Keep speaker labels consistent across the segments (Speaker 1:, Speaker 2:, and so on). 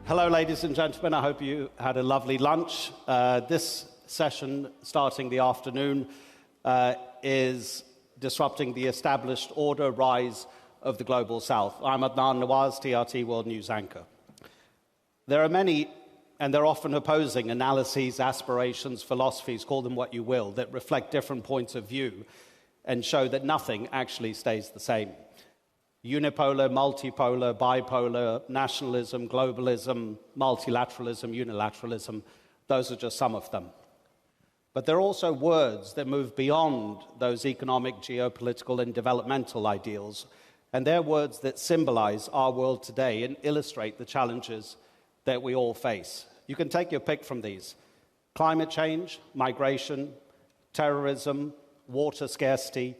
Speaker 1: Hello, ladies and gentlemen. I hope you had a lovely lunch. This session, starting the afternoon, is disrupting the established order, rise of the global south. I'm Adnan Nawaz, TRT World News anchor. There are many, and they're often opposing, analyses, aspirations, philosophies, call them what you will, that reflect different points of view and show that nothing actually stays the same. Unipolar, multipolar, bipolar, nationalism, globalism, multilateralism, unilateralism, those are just some of them. But there are also words that move beyond those economic, geopolitical, and developmental ideals, and they're words that symbolize our world today and illustrate the challenges that we all face. You can take your pick from these: climate change, migration, terrorism, water scarcity,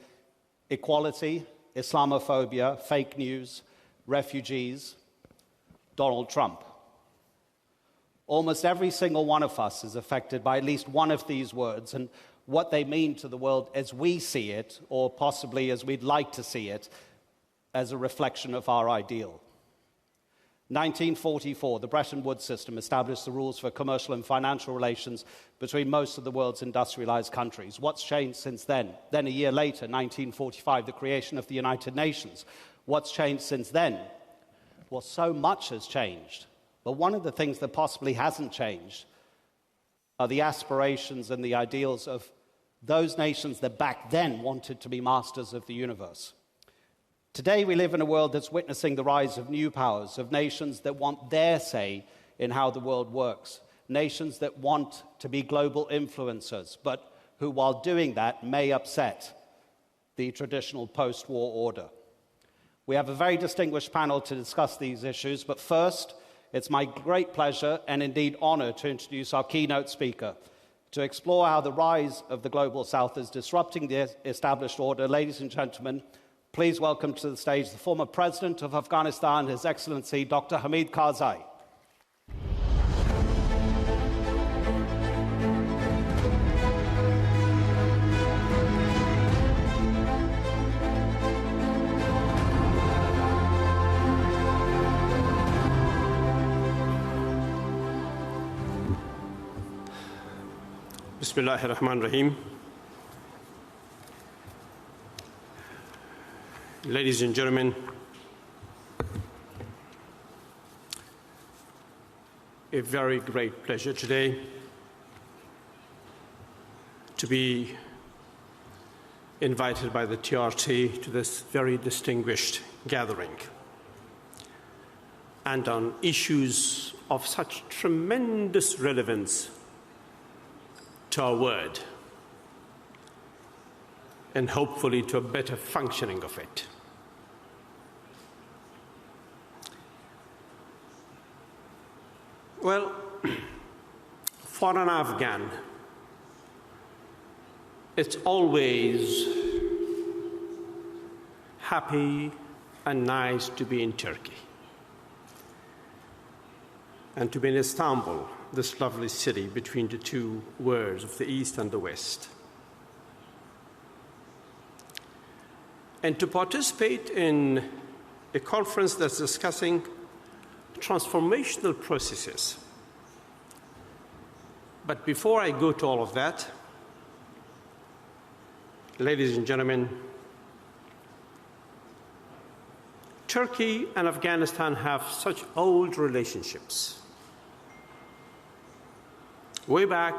Speaker 1: equality, Islamophobia, fake news, refugees, Donald Trump. Almost every single one of us is affected by at least one of these words and what they mean to the world as we see it, or possibly as we'd like to see it, as a reflection of our ideal. 1944, the Bretton Woods system established the rules for commercial and financial relations between most of the world's industrialized countries. What's changed since then? Then a year later, 1945, the creation of the United Nations. What's changed since then? Well, so much has changed. But one of the things that possibly hasn't changed are the aspirations and the ideals of those nations that back then wanted to be masters of the universe. Today, we live in a world that's witnessing the rise of new powers, of nations that want their say in how the world works, nations that want to be global influencers, but who, while doing that, may upset the traditional post-war order. We have a very distinguished panel to discuss these issues, but first, it's my great pleasure and indeed honor to introduce our keynote speaker to explore how the rise of the global south is disrupting the established order. Ladies and gentlemen, please welcome to the stage the former President of Afghanistan, His Excellency Dr. Hamid Karzai.
Speaker 2: Bismillahir Rahmanir Rahim. Ladies and gentlemen, a very great pleasure today to be invited by the TRT to this very distinguished gathering, and on issues of such tremendous relevance to our world, and hopefully to a better functioning of it. Well, for an Afghan, it's always happy and nice to be in Turkey and to be in Istanbul, this lovely city between the two worlds of the East and the West, and to participate in a conference that's discussing transformational processes. But before I go to all of that, ladies and gentlemen, Turkey and Afghanistan have such old relationships. Way back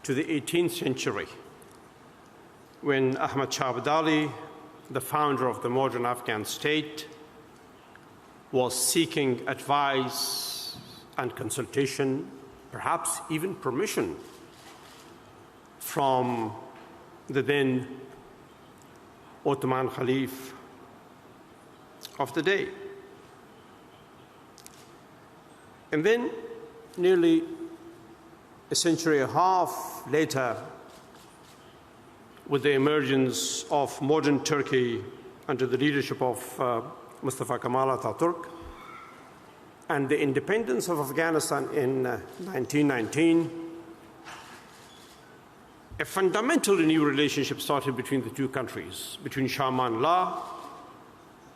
Speaker 2: to the 18th century, when Ahmad Shah Abdali, the founder of the modern Afghan state, was seeking advice and consultation, perhaps even permission, from the then Ottoman Caliph of the day. And then, nearly a century and a half later, with the emergence of modern Turkey under the leadership of Mustafa Kemal Atatürk, and the independence of Afghanistan in 1919, a fundamentally new relationship started between the two countries, between Shah Amanullah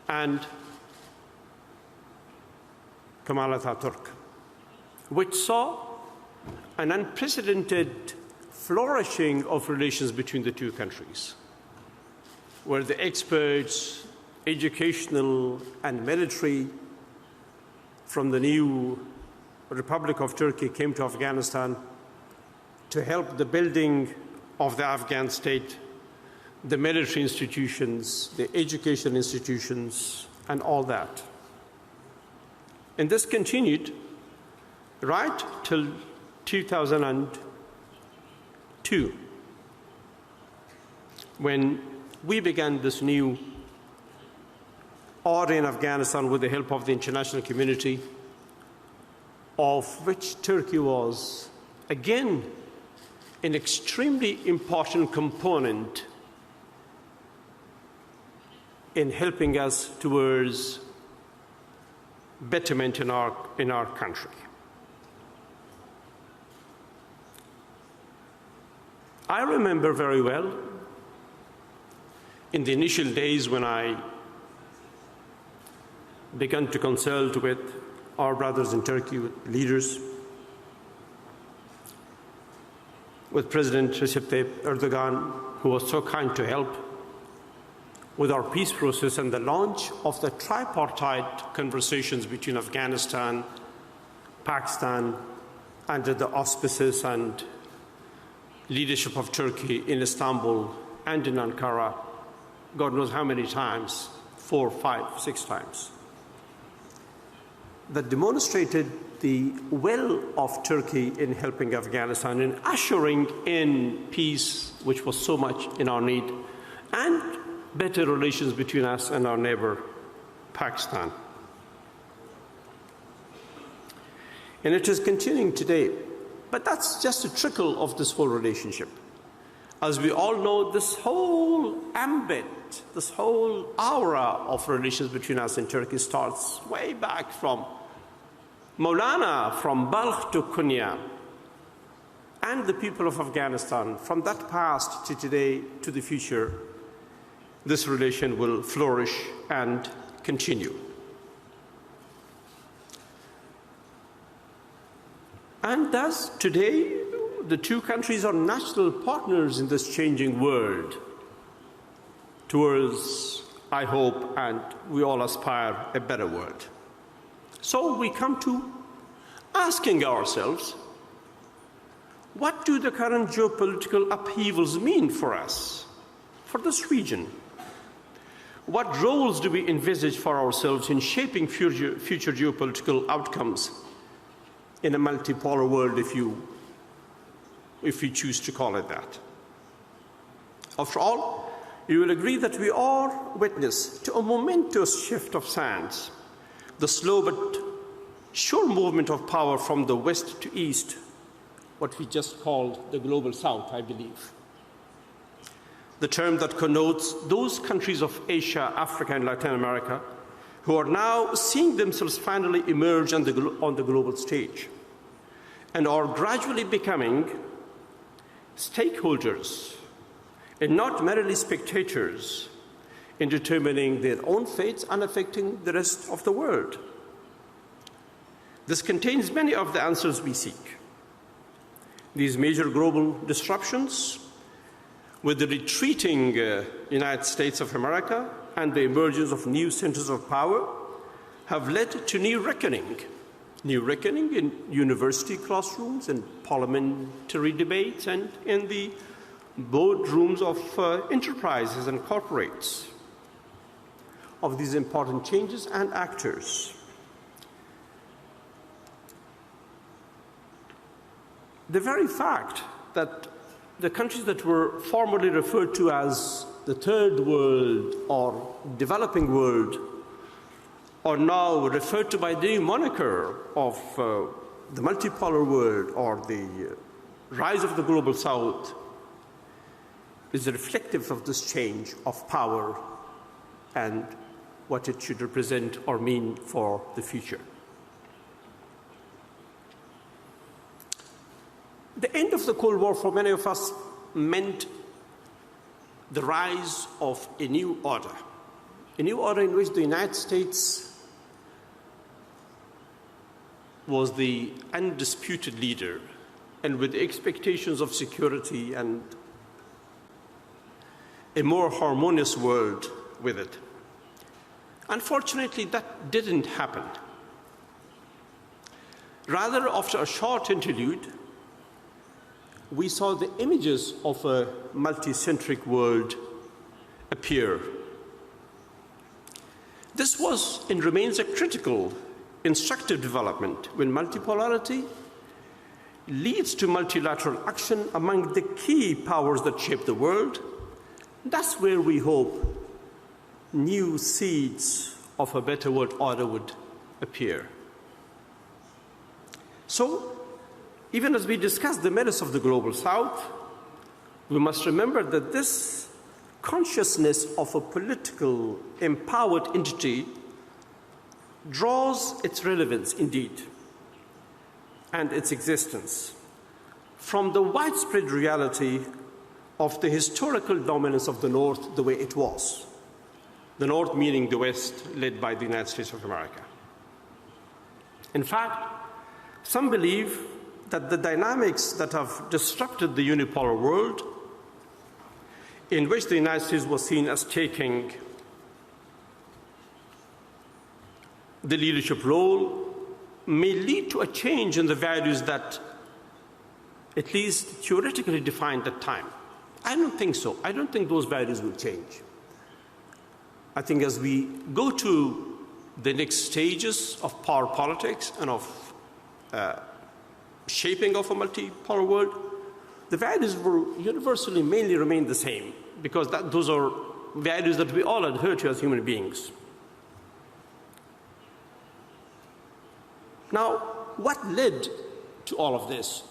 Speaker 2: and Kemal Atatürk, which saw an unprecedented flourishing of relations between the two countries, where the experts, educational and military from the new Republic of Turkey came to Afghanistan to help the building of the Afghan state, the military institutions, the education institutions, and all that. And this continued right till 2002, when we began this new order in Afghanistan with the help of the international community, of which Turkey was, again, an extremely important component in helping us towards betterment in our country. I remember very well in the initial days when I began to consult with our brothers in Turkey, with leaders, with President Recep Tayyip Erdogan, who was so kind to help with our peace process and the launch of the tripartite conversations between Afghanistan, Pakistan, under the auspices and leadership of Turkey in Istanbul and in Ankara, God knows how many times, 4, 5, 6 times, that demonstrated the will of Turkey in helping Afghanistan, in ushering in peace, which was so much in our need, and better relations between us and our neighbor, Pakistan. And it is continuing today. But that's just a trickle of this whole relationship. As we all know, this whole ambit, this whole aura of relations between us and Turkey starts way back from Maulana, from Balkh to Konya, and the people of Afghanistan. From that past to today to the future, this relation will flourish and continue. And thus, today, the two countries are natural partners in this changing world towards, I hope, and we all aspire, a better world. So we come to asking ourselves, what do the current geopolitical upheavals mean for us, for this region? What roles do we envisage for ourselves in shaping future geopolitical outcomes in a multipolar world, if you choose to call it that? After all, you will agree that we are witness to a momentous shift of sands, the slow but sure movement of power from the west to east, what we just called the global south, I believe. The term that connotes those countries of Asia, Africa, and Latin America who are now seeing themselves finally emerge on the global stage and are gradually becoming stakeholders and not merely spectators in determining their own fates and affecting the rest of the world. This contains many of the answers we seek. These major global disruptions, with the retreating United States of America and the emergence of new centers of power, have led to new reckoning in university classrooms and parliamentary debates and in the boardrooms of enterprises and corporates of these important changes and actors. The very fact that the countries that were formerly referred to as the third world or developing world are now referred to by the new moniker of the multipolar world or the rise of the global south is reflective of this change of power and what it should represent or mean for the future. The end of the Cold War for many of us meant the rise of a new order, in which the United States was the undisputed leader, and with expectations of security and a more harmonious world with it. Unfortunately, that didn't happen. Rather, after a short interlude, we saw the images of a multicentric world appear. This was and remains a critical, instructive development when multipolarity leads to multilateral action among the key powers that shape the world. That's where we hope new seeds of a better world order would appear. So, even as we discuss the merits of the Global South, we must remember that this consciousness of a political, empowered entity draws its relevance, indeed, and its existence from the widespread reality of the historical dominance of the North the way it was. The North meaning the West, led by the United States of America. In fact, some believe that the dynamics that have disrupted the unipolar world, in which the United States was seen as taking the leadership role, may lead to a change in the values that at least theoretically defined at the time. I don't think so. I don't think those values will change. I think as we go to the next stages of power politics and of shaping of a multipolar world, the values will universally mainly remain the same, because those are values that we all adhere to as human beings. Now, what led to all of this,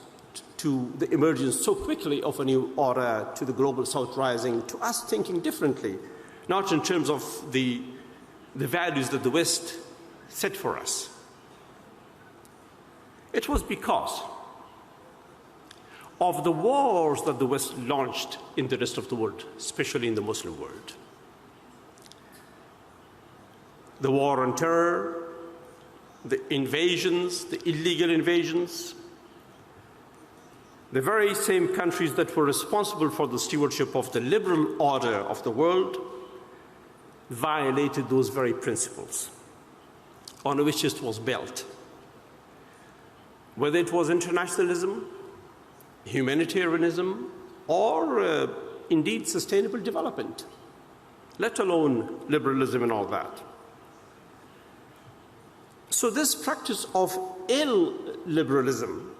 Speaker 2: to the emergence so quickly of a new order, to the Global South rising, to us thinking differently, not in terms of the values that the West set for us? It was because of the wars that the West launched in the rest of the world, especially in the Muslim world. The war on terror, the invasions, the illegal invasions, the very same countries that were responsible for the stewardship of the liberal order of the world violated those very principles on which it was built. Whether it was internationalism, humanitarianism, or indeed sustainable development, let alone liberalism and all that. So this practice of illiberalism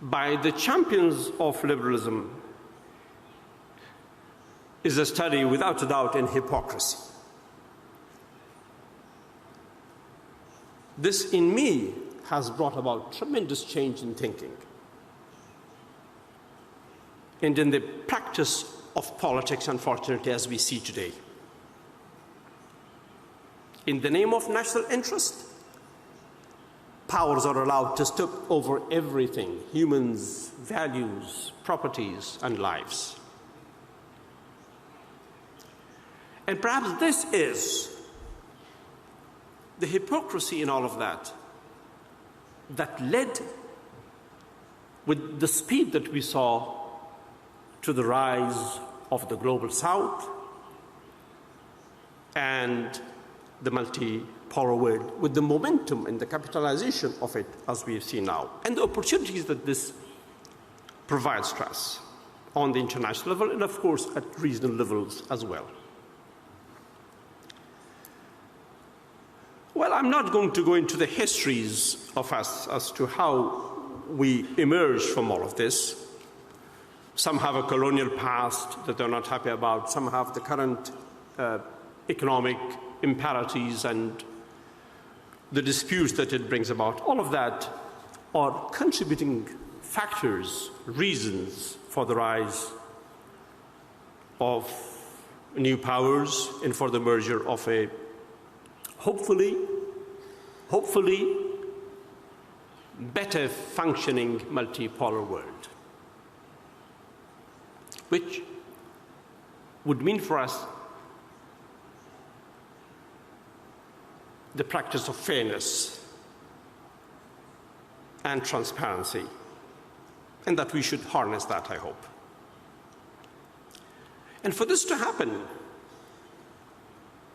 Speaker 2: by the champions of liberalism is a study without a doubt in hypocrisy. This in me has brought about tremendous change in thinking and in the practice of politics, unfortunately, as we see today. In the name of national interest, powers are allowed to step over everything: humans, values, properties, and lives. And perhaps this is the hypocrisy in all of that that led, with the speed that we saw, to the rise of the Global South and the multipolar world, with the momentum and the capitalization of it as we have seen now, and the opportunities that this provides to us on the international level and, of course, at regional levels as well. Well, I'm not going to go into the histories of us as to how we emerged from all of this. Some have a colonial past that they're not happy about. Some have the current economic imperatives and the disputes that it brings about. All of that are contributing factors, reasons for the rise of new powers and for the merger of a hopefully better functioning multipolar world, which would mean for us the practice of fairness, and transparency, and that we should harness that, I hope. And for this to happen,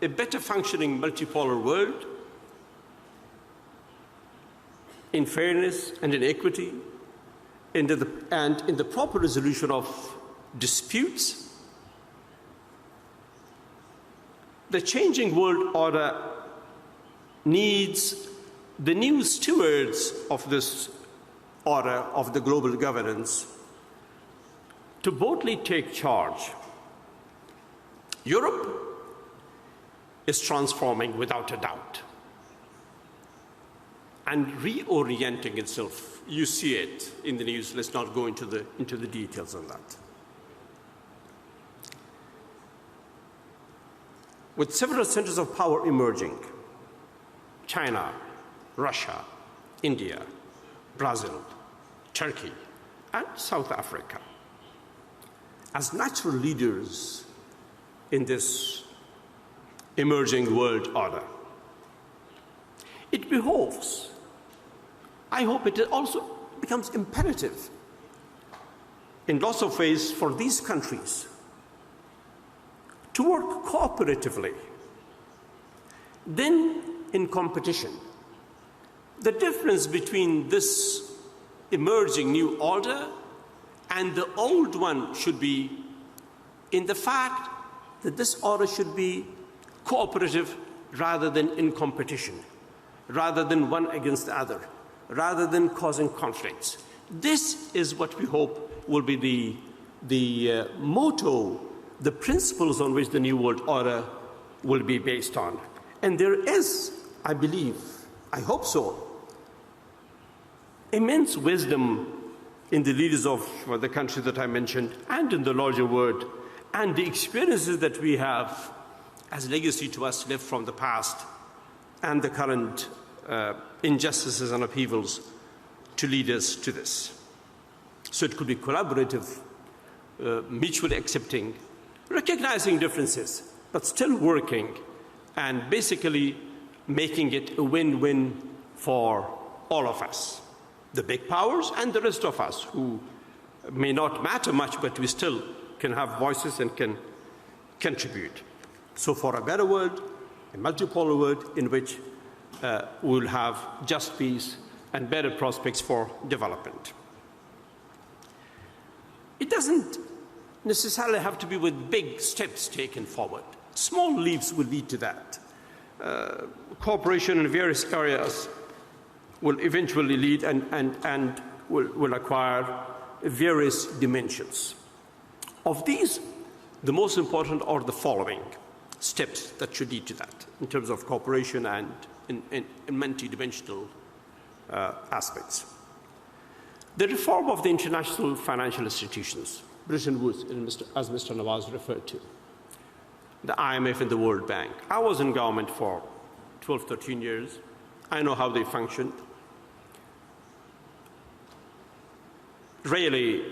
Speaker 2: a better functioning multipolar world in fairness and in equity, and in the proper resolution of disputes, the changing world order needs the new stewards of this order of the global governance to boldly take charge. Europe is transforming without a doubt and reorienting itself. You see it in the news. Let's not go into the details on that. With several centers of power emerging, China, Russia, India, Brazil, Turkey, and South Africa, as natural leaders in this emerging world order, it behoves, I hope it also becomes imperative in lots of ways for these countries to work cooperatively, then in competition. The difference between this emerging new order and the old one should be in the fact that this order should be cooperative rather than in competition, rather than one against the other, rather than causing conflicts. This is what we hope will be the motto, the principles on which the New World Order will be based on. And there is, I believe, I hope so, immense wisdom in the leaders of the countries that I mentioned and in the larger world, and the experiences that we have as legacy to us left from the past and the current injustices and upheavals to lead us to this. So it could be collaborative, mutually accepting, recognizing differences, but still working and basically making it a win-win for all of us, the big powers and the rest of us who may not matter much, but we still can have voices and can contribute. So for a better world, a multipolar world in which we'll have just peace and better prospects for development. It doesn't necessarily have to be with big steps taken forward. Small leaps will lead to that. Cooperation in various areas will eventually lead and will acquire various dimensions. Of these, the most important are the following steps that should lead to that in terms of cooperation and in multi-dimensional aspects. The reform of the international financial institutions, Bretton Woods, as Mr. Nawaz referred to, the IMF and the World Bank. I was in government for 12, 13 years. I know how they functioned. Really,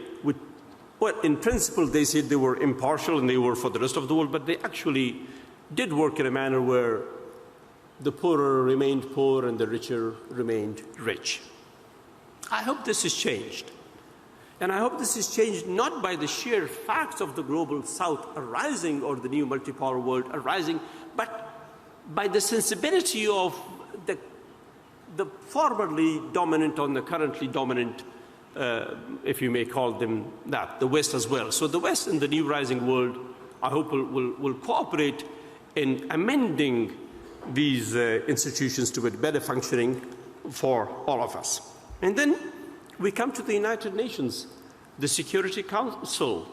Speaker 2: well, in principle, they said they were impartial and they were for the rest of the world, but they actually did work in a manner where the poorer remained poor and the richer remained rich. I hope this is changed. And I hope this is changed not by the sheer facts of the global south arising or the new multipolar world arising, but by the sensibility of the formerly dominant or the currently dominant, if you may call them that, the West as well. So the West and the new rising world, I hope, will cooperate in amending these institutions to a better functioning for all of us. And then we come to the United Nations, the Security Council.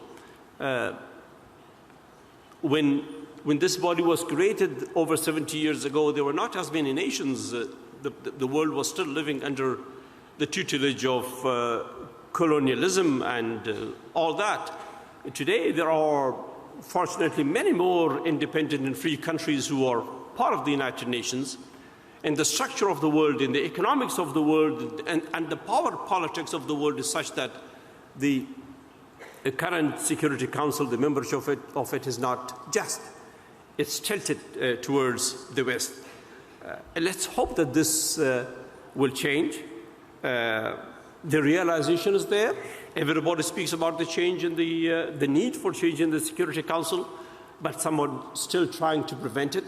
Speaker 2: When this body was created over 70 years ago, there were not as many nations. The world was still living under the tutelage of colonialism and all that. Today, there are fortunately many more independent and free countries who are part of the United Nations. And the structure of the world, and the economics of the world, and the power politics of the world is such that the current Security Council, the membership of it is not just. It's tilted towards the West. And let's hope that this will change. The realization is there. Everybody speaks about the change in the need for change in the Security Council, but someone still trying to prevent it.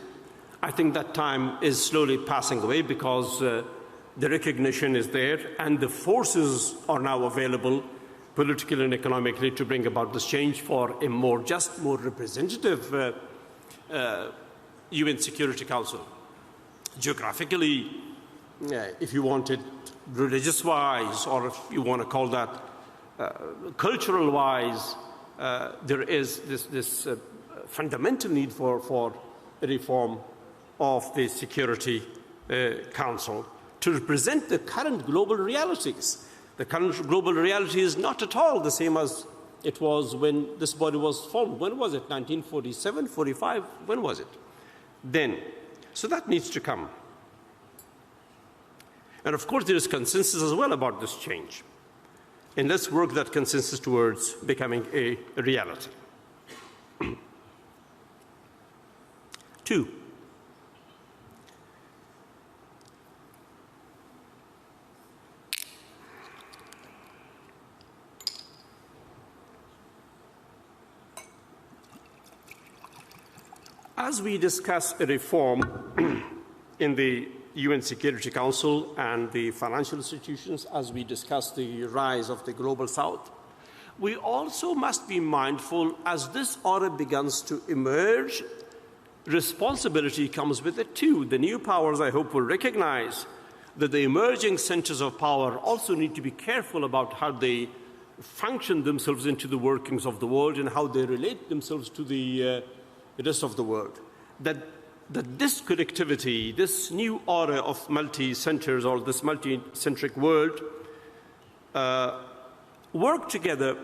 Speaker 2: I think that time is slowly passing away because the recognition is there and the forces are now available politically and economically to bring about this change for a more just, more representative UN Security Council. Geographically, if you want it religious-wise, or if you want to call that cultural-wise, there is this fundamental need for a reform of the Security Council to represent the current global realities. The current global reality is not at all the same as it was when this body was formed. When was it? 1947, 45? When was it? Then. So that needs to come. And of course, there is consensus as well about this change. And let's work that consensus towards becoming a reality. 2. As we discuss a reform in the UN Security Council and the financial institutions, as we discuss the rise of the global south, we also must be mindful as this order begins to emerge, responsibility comes with it too. The new powers, I hope, will recognize that the emerging centers of power also need to be careful about how they function themselves into the workings of the world and how they relate themselves to the rest of the world. That this connectivity, this new order of multi-centers or this multi-centric world work together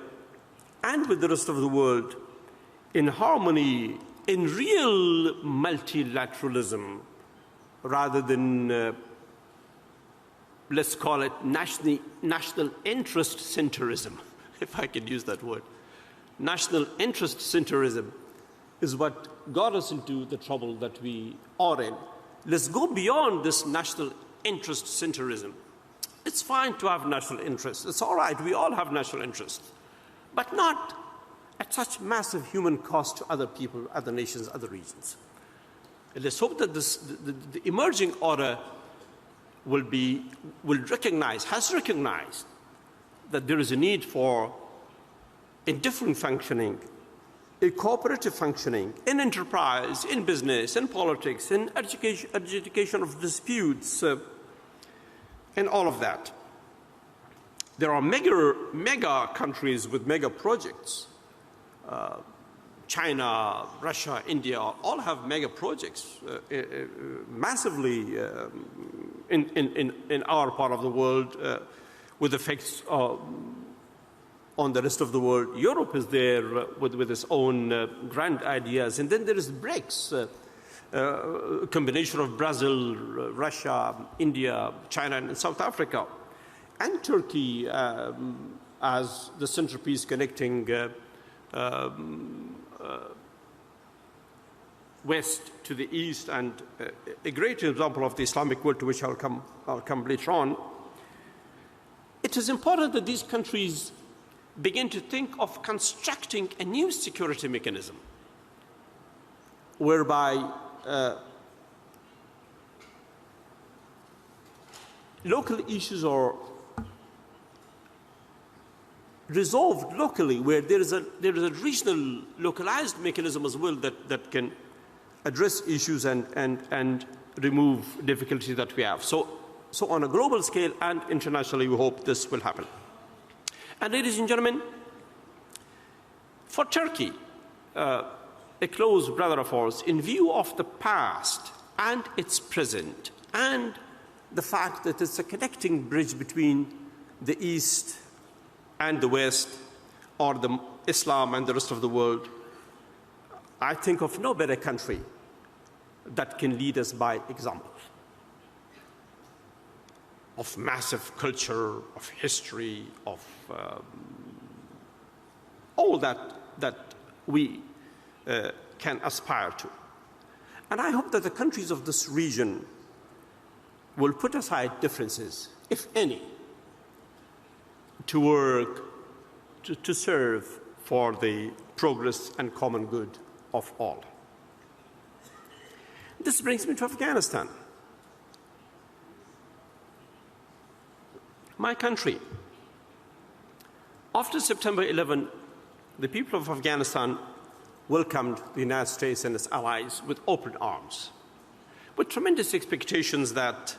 Speaker 2: and with the rest of the world in harmony, in real multilateralism, rather than, let's call it national interest centerism, if I can use that word. National interest centerism is what got us into the trouble that we are in. Let's go beyond this national interest centerism. It's fine to have national interests. It's all right. We all have national interests, but not at such massive human cost to other people, other nations, other regions. And let's hope that the emerging order has recognized that there is a need for a different functioning, a cooperative functioning in enterprise, in business, in politics, in adjudication of disputes, and all of that. There are mega countries with mega projects. China, Russia, India all have mega projects massively in our part of the world with effects on the rest of the world. Europe is there with its own grand ideas. And then there is BRICS, a combination of Brazil, Russia, India, China, and South Africa, and Turkey as the centerpiece connecting west to the east, and a great example of the Islamic world to which I'll come later on. It is important that these countries begin to think of constructing a new security mechanism whereby local issues are resolved locally, where there is a regional localized mechanism as well that can address issues and remove difficulties that we have. So on a global scale and internationally, we hope this will happen. And ladies and gentlemen, for Turkey, a close brother of ours, in view of the past and its present, and the fact that it's a connecting bridge between the East and the West, or the Islam and the rest of the world, I think of no better country that can lead us by example of massive culture, of history, of all that we can aspire to. And I hope that the countries of this region will put aside differences, if any, to work to serve for the progress and common good of all. This brings me to Afghanistan. My country. After September 11, the people of Afghanistan welcomed the United States and its allies with open arms, with tremendous expectations that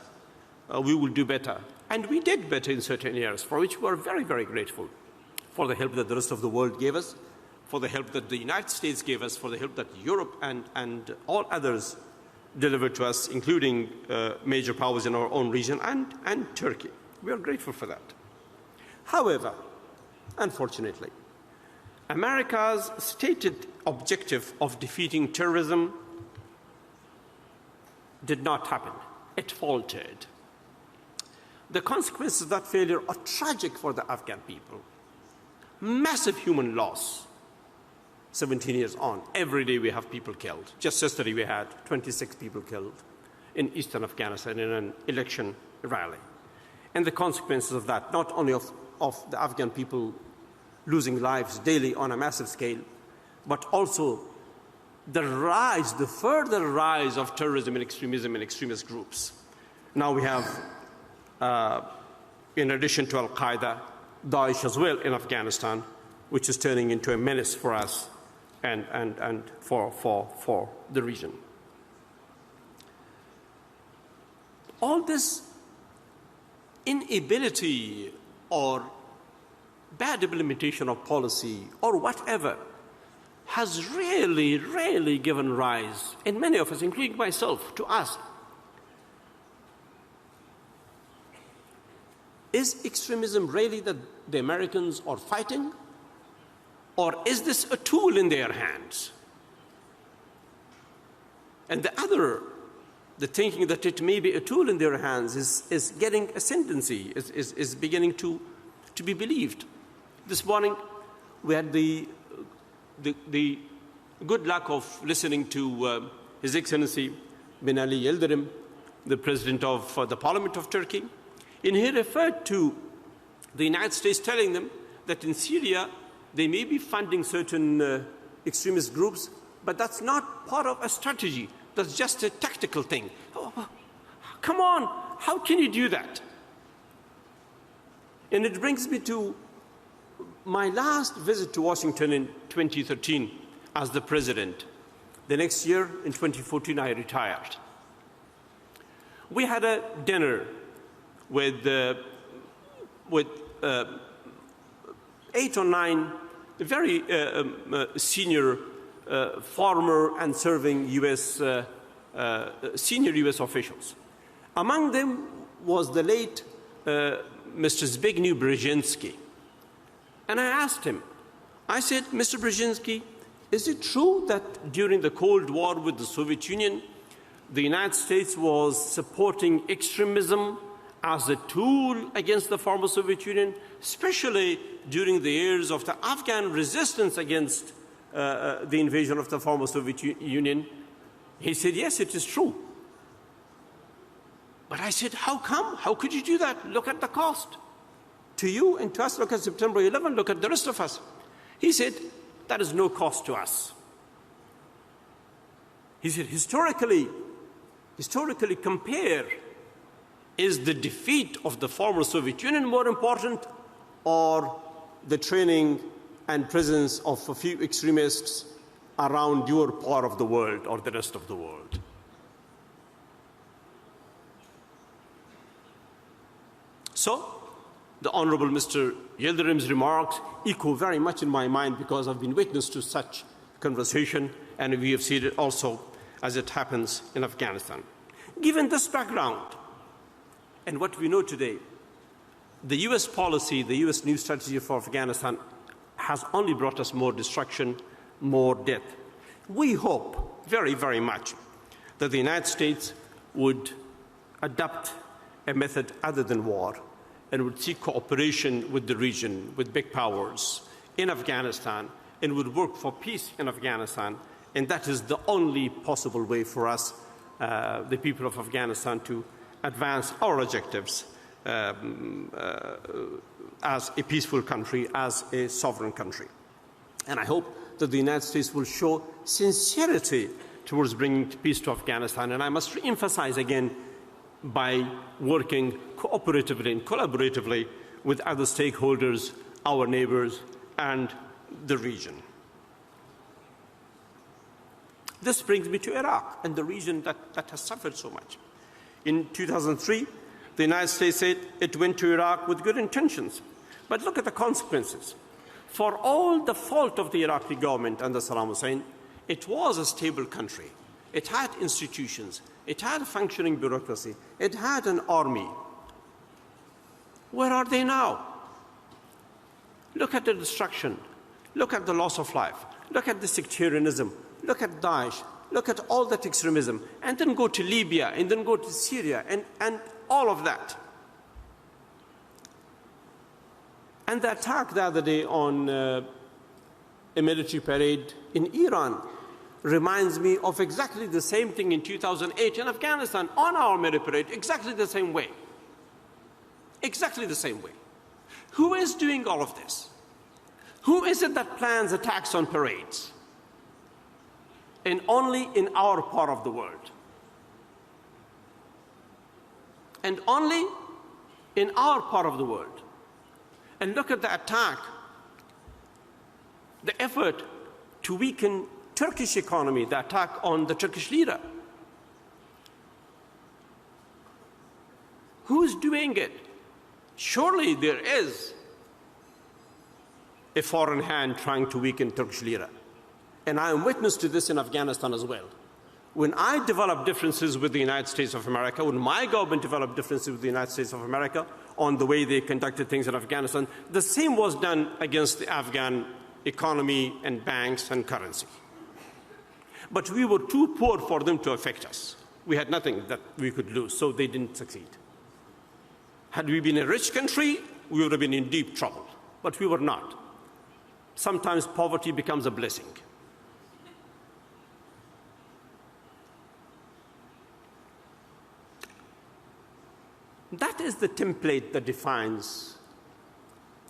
Speaker 2: we will do better. And we did better in certain areas, for which we are very, very grateful, for the help that the rest of the world gave us, for the help that the United States gave us, for the help that Europe and all others delivered to us, including major powers in our own region and Turkey. We are grateful for that. However, unfortunately, America's stated objective of defeating terrorism did not happen. It faltered. The consequences of that failure are tragic for the Afghan people. Massive human loss. 17 years on, every day we have people killed. Just yesterday we had 26 people killed in eastern Afghanistan in an election rally. And the consequences of that, not only of the Afghan people losing lives daily on a massive scale, but also the further rise of terrorism and extremism and extremist groups. Now we have, in addition to Al-Qaeda, Daesh as well in Afghanistan, which is turning into a menace for us and for the region. All this inability or bad implementation of policy or whatever has really given rise, in many of us, including myself, to ask, is extremism really that the Americans are fighting? Or is this a tool in their hands? And the thinking that it may be a tool in their hands is getting ascendancy, is beginning to be believed. This morning, we had the good luck of listening to His Excellency bin Ali Yildirim, the President of the Parliament of Turkey, and he referred to the United States telling them that in Syria, they may be funding certain extremist groups, but that's not part of a strategy. That's just a tactical thing. Oh, come on, how can you do that? And it brings me to my last visit to Washington in 2013 as the president. The next year, in 2014, I retired. We had a dinner with 8 or 9 very senior former and serving senior U.S. officials. Among them was the late Mr. Zbigniew Brzezinski. And I asked him, I said, Mr. Brzezinski, is it true that during the Cold War with the Soviet Union, the United States was supporting extremism as a tool against the former Soviet Union, especially during the years of the Afghan resistance against the invasion of the former Soviet Union? He said, yes, it is true. But I said, how come? How could you do that? Look at the cost. To you and to us, look at September 11, look at the rest of us. He said, that is no cost to us. He said, historically compare, is the defeat of the former Soviet Union more important, or the training and presence of a few extremists around your part of the world or the rest of the world? So, the Honorable Mr. Yildirim's remarks echo very much in my mind, because I've been witness to such conversation, and we have seen it also as it happens in Afghanistan. Given this background and what we know today, the U.S. policy, the U.S. new strategy for Afghanistan has only brought us more destruction, more death. We hope very, very much that the United States would adopt a method other than war and would seek cooperation with the region, with big powers in Afghanistan, and would work for peace in Afghanistan. And that is the only possible way for us, the people of Afghanistan, to advance our objectives as a peaceful country, as a sovereign country. And I hope that the United States will show sincerity towards bringing peace to Afghanistan. And I must emphasize again, by working cooperatively and collaboratively with other stakeholders, our neighbors, and the region. This brings me to Iraq and the region that has suffered so much. In 2003, the United States said it went to Iraq with good intentions. But look at the consequences. For all the fault of the Iraqi government under Saddam Hussein, it was a stable country. It had institutions. It had a functioning bureaucracy. It had an army. Where are they now? Look at the destruction. Look at the loss of life. Look at the sectarianism. Look at Daesh. Look at all that extremism. And then go to Libya, and then go to Syria, and all of that. And the attack the other day on a military parade in Iran reminds me of exactly the same thing in 2008 in Afghanistan on our military parade, exactly the same way. Exactly the same way. Who is doing all of this? Who is it that plans attacks on parades? And only in our part of the world. And only in our part of the world. And look at the attack, the effort to weaken Turkish economy, the attack on the Turkish leader. Who is doing it? Surely there is a foreign hand trying to weaken Turkish leader. And I am witness to this in Afghanistan as well. When I developed differences with the United States of America, when my government developed differences with the United States of America on the way they conducted things in Afghanistan, the same was done against the Afghan economy and banks and currency. But we were too poor for them to affect us. We had nothing that we could lose, so they didn't succeed. Had we been a rich country, we would have been in deep trouble, but we were not. Sometimes poverty becomes a blessing. That is the template that defines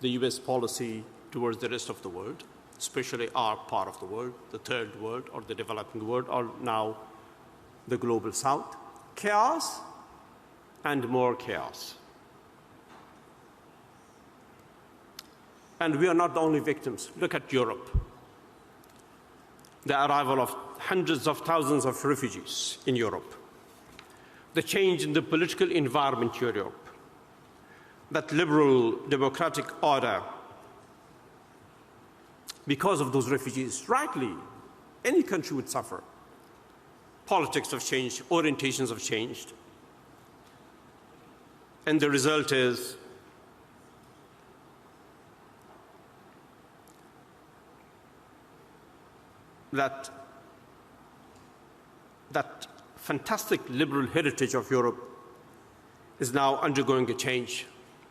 Speaker 2: the US policy towards the rest of the world, especially our part of the world, the third world or the developing world, or now the global south. Chaos and more chaos. And we are not the only victims. Look at Europe. The arrival of hundreds of thousands of refugees in Europe. The change in the political environment in Europe. That liberal democratic order, because of those refugees, rightly, any country would suffer. Politics have changed, orientations have changed. And the result is that fantastic liberal heritage of Europe is now undergoing a change.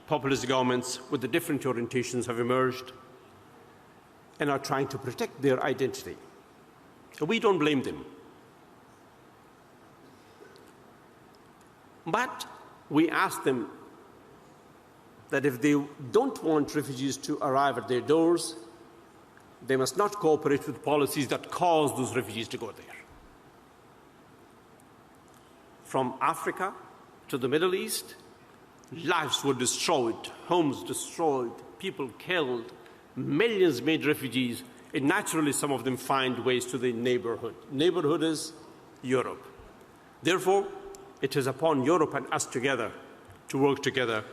Speaker 2: Populist governments with the different orientations have emerged and are trying to protect their identity. So we don't blame them. But we ask them that if they don't want refugees to arrive at their doors, they must not cooperate with policies that cause those refugees to go there. From Africa to the Middle East, lives were destroyed, homes destroyed, people killed, millions made refugees, and naturally some of them find ways to the neighborhood. Neighborhood is Europe. Therefore, it is upon Europe and us together to work together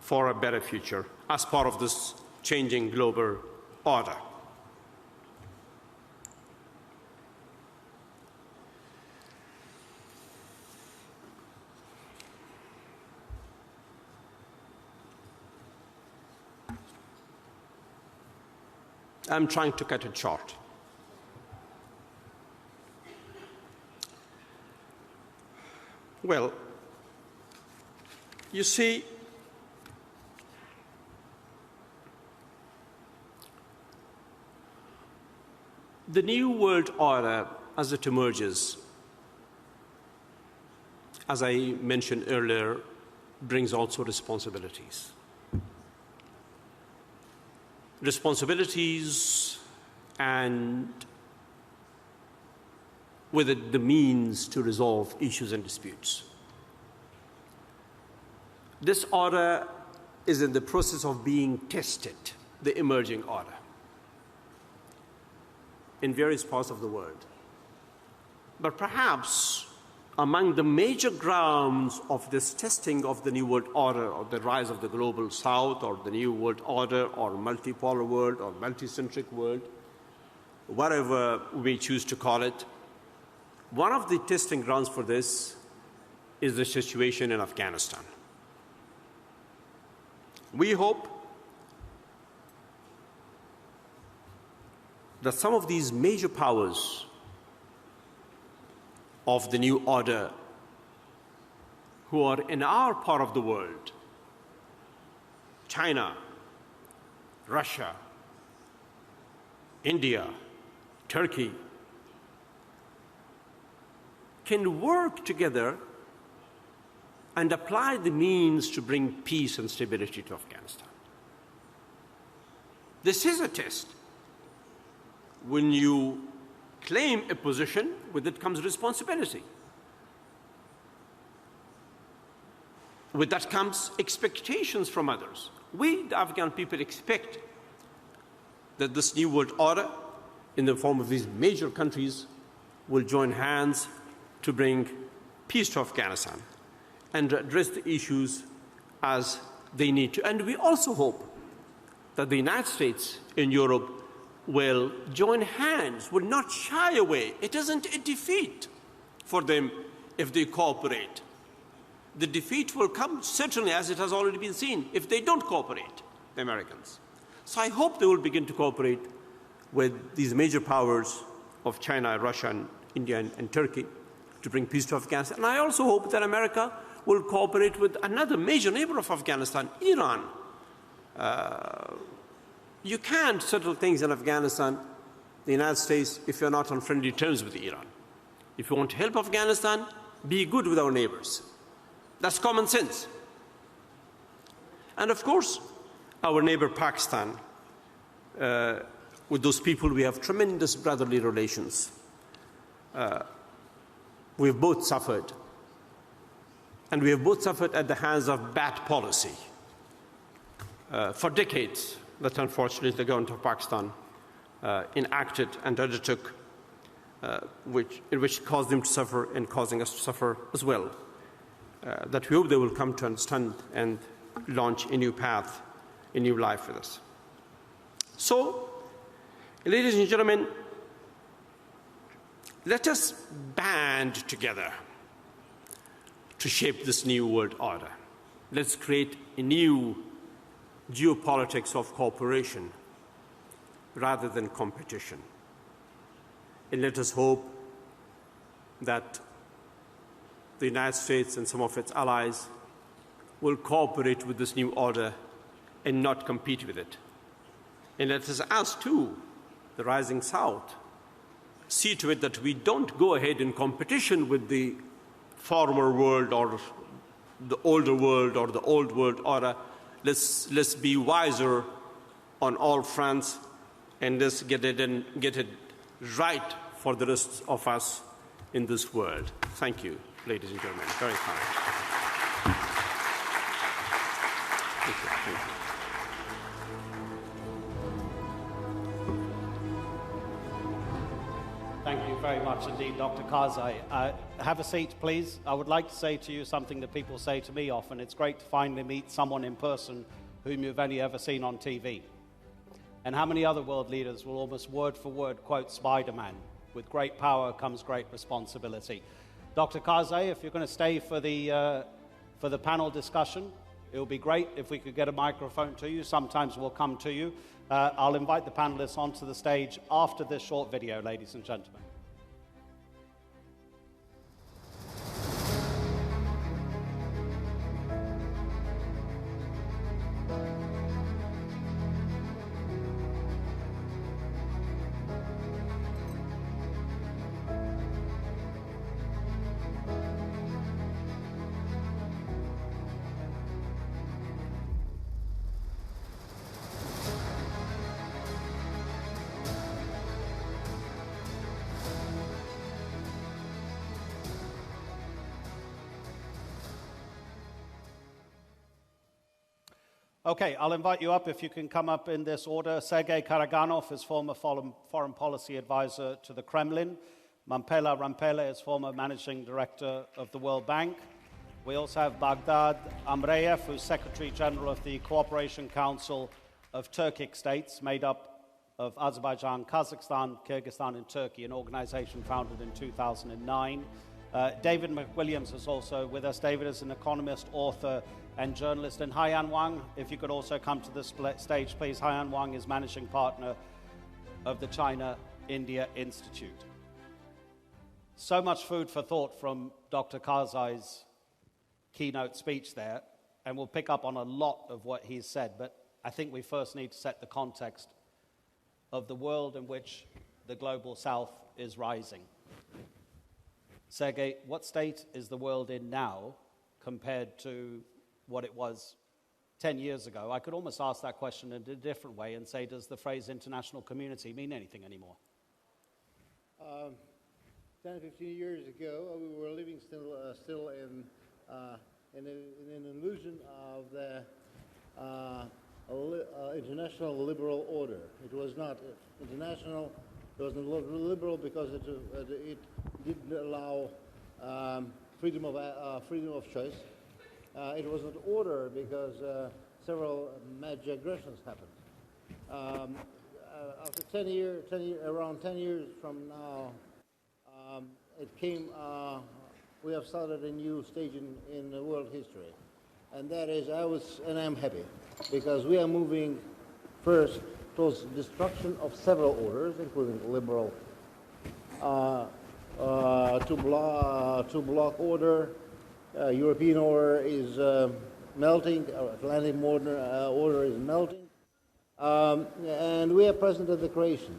Speaker 2: for a better future as part of this changing global order. I'm trying to cut it short. Well, you see, the new world order as it emerges, as I mentioned earlier, brings also responsibilities. responsibilities and with it the means to resolve issues and disputes. This order is in the process of being tested, the emerging order, in various parts of the world. But perhaps among the major grounds of this testing of the New World Order, or the rise of the global South, or the New World Order, or multipolar world, or multicentric world, whatever we choose to call it, one of the testing grounds for this is the situation in Afghanistan. We hope that some of these major powers of the new order who are in our part of the world, China, Russia, India, Turkey, can work together and apply the means to bring peace and stability to Afghanistan. This is a test. When you claim a position, with it comes responsibility. With that comes expectations from others. We, the Afghan people, expect that this new world order, in the form of these major countries, will join hands to bring peace to Afghanistan and address the issues as they need to. And we also hope that the United States in Europe will join hands, will not shy away. It isn't a defeat for them if they cooperate. The defeat will come, certainly, as it has already been seen, if they don't cooperate, the Americans. So I hope they will begin to cooperate with these major powers of China, Russia, and India, and Turkey to bring peace to Afghanistan. And I also hope that America will cooperate with another major neighbor of Afghanistan, Iran. You can't settle things in Afghanistan, the United States, if you're not on friendly terms with Iran. If you want to help Afghanistan, be good with our neighbors. That's common sense. And of course, our neighbor Pakistan, with those people we have tremendous brotherly relations. We've both suffered. And we have both suffered at the hands of bad policy for decades that unfortunately the government of Pakistan enacted and undertook, which caused them to suffer and causing us to suffer as well. That we hope they will come to understand and launch a new path, a new life with us. So, ladies and gentlemen, let us band together to shape this new world order. Let's create a new geopolitics of cooperation rather than competition. And let us hope that the United States and some of its allies will cooperate with this new order and not compete with it. And let us ask, too, the rising South, see to it that we don't go ahead in competition with the former world or the older world or the old world order. Let's be wiser on all fronts and let's get it right for the rest of us in this world. Thank you, ladies and gentlemen. Very kind. Thank you. Thank you.
Speaker 1: Thank you very much indeed, Dr. Karzai. Have a seat, please. I would like to say to you something that people say to me often. It's great to finally meet someone in person whom you've only ever seen on TV. And how many other world leaders will almost word for word quote Spider-Man? With great power comes great responsibility. Dr. Karzai, if you're going to stay for the panel discussion, it would be great if we could get a microphone to you. Sometimes we'll come to you. I'll invite the panelists onto the stage after this short video, ladies and gentlemen. Okay, I'll invite you up if you can come up in this order. Sergey Karaganov is former foreign policy advisor to the Kremlin. Mamphela Ramphele is former managing director of the World Bank. We also have Baghdad Amreyev, who's Secretary General of the Cooperation Council of Turkic states, made up of Azerbaijan, Kazakhstan, Kyrgyzstan, and Turkey, an organization founded in 2009. David McWilliams is also with us. David is an economist, author, and journalist. And Haiyan Wang, if you could also come to the stage, please. Haiyan Wang is managing partner of the China-India Institute. So much food for thought from Dr. Karzai's keynote speech there, and we'll pick up on a lot of what he's said, but I think we first need to set the context of the world in which the global south is rising. Sergey, what state is the world in now compared to what it was 10 years ago? I could almost ask that question in a different way and say, does the phrase international community mean anything anymore?
Speaker 3: 10, 15 years ago, we were living still in an illusion of the international liberal order. It was not international. It was not liberal because it didn't allow freedom of choice. It was not order because several major aggressions happened. After around 10 years from now, we have started a new stage in world history. And that is, I'm happy, because we are moving first towards destruction of several orders, including liberal, two-block order, European order is melting, Atlantic order is melting, and we are present at the creation.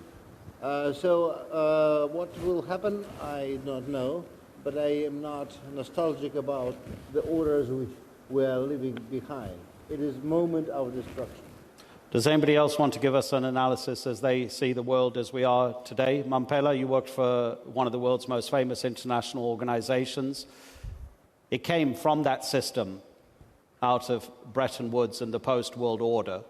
Speaker 3: So what will happen, I don't know, but I am not nostalgic about the orders which we are leaving behind. It is a moment of destruction.
Speaker 1: Does anybody else want to give us an analysis as they see the world as we are today? Mamphela, you worked for one of the world's most famous international organizations. It came from that system out of Bretton Woods and the post-world order.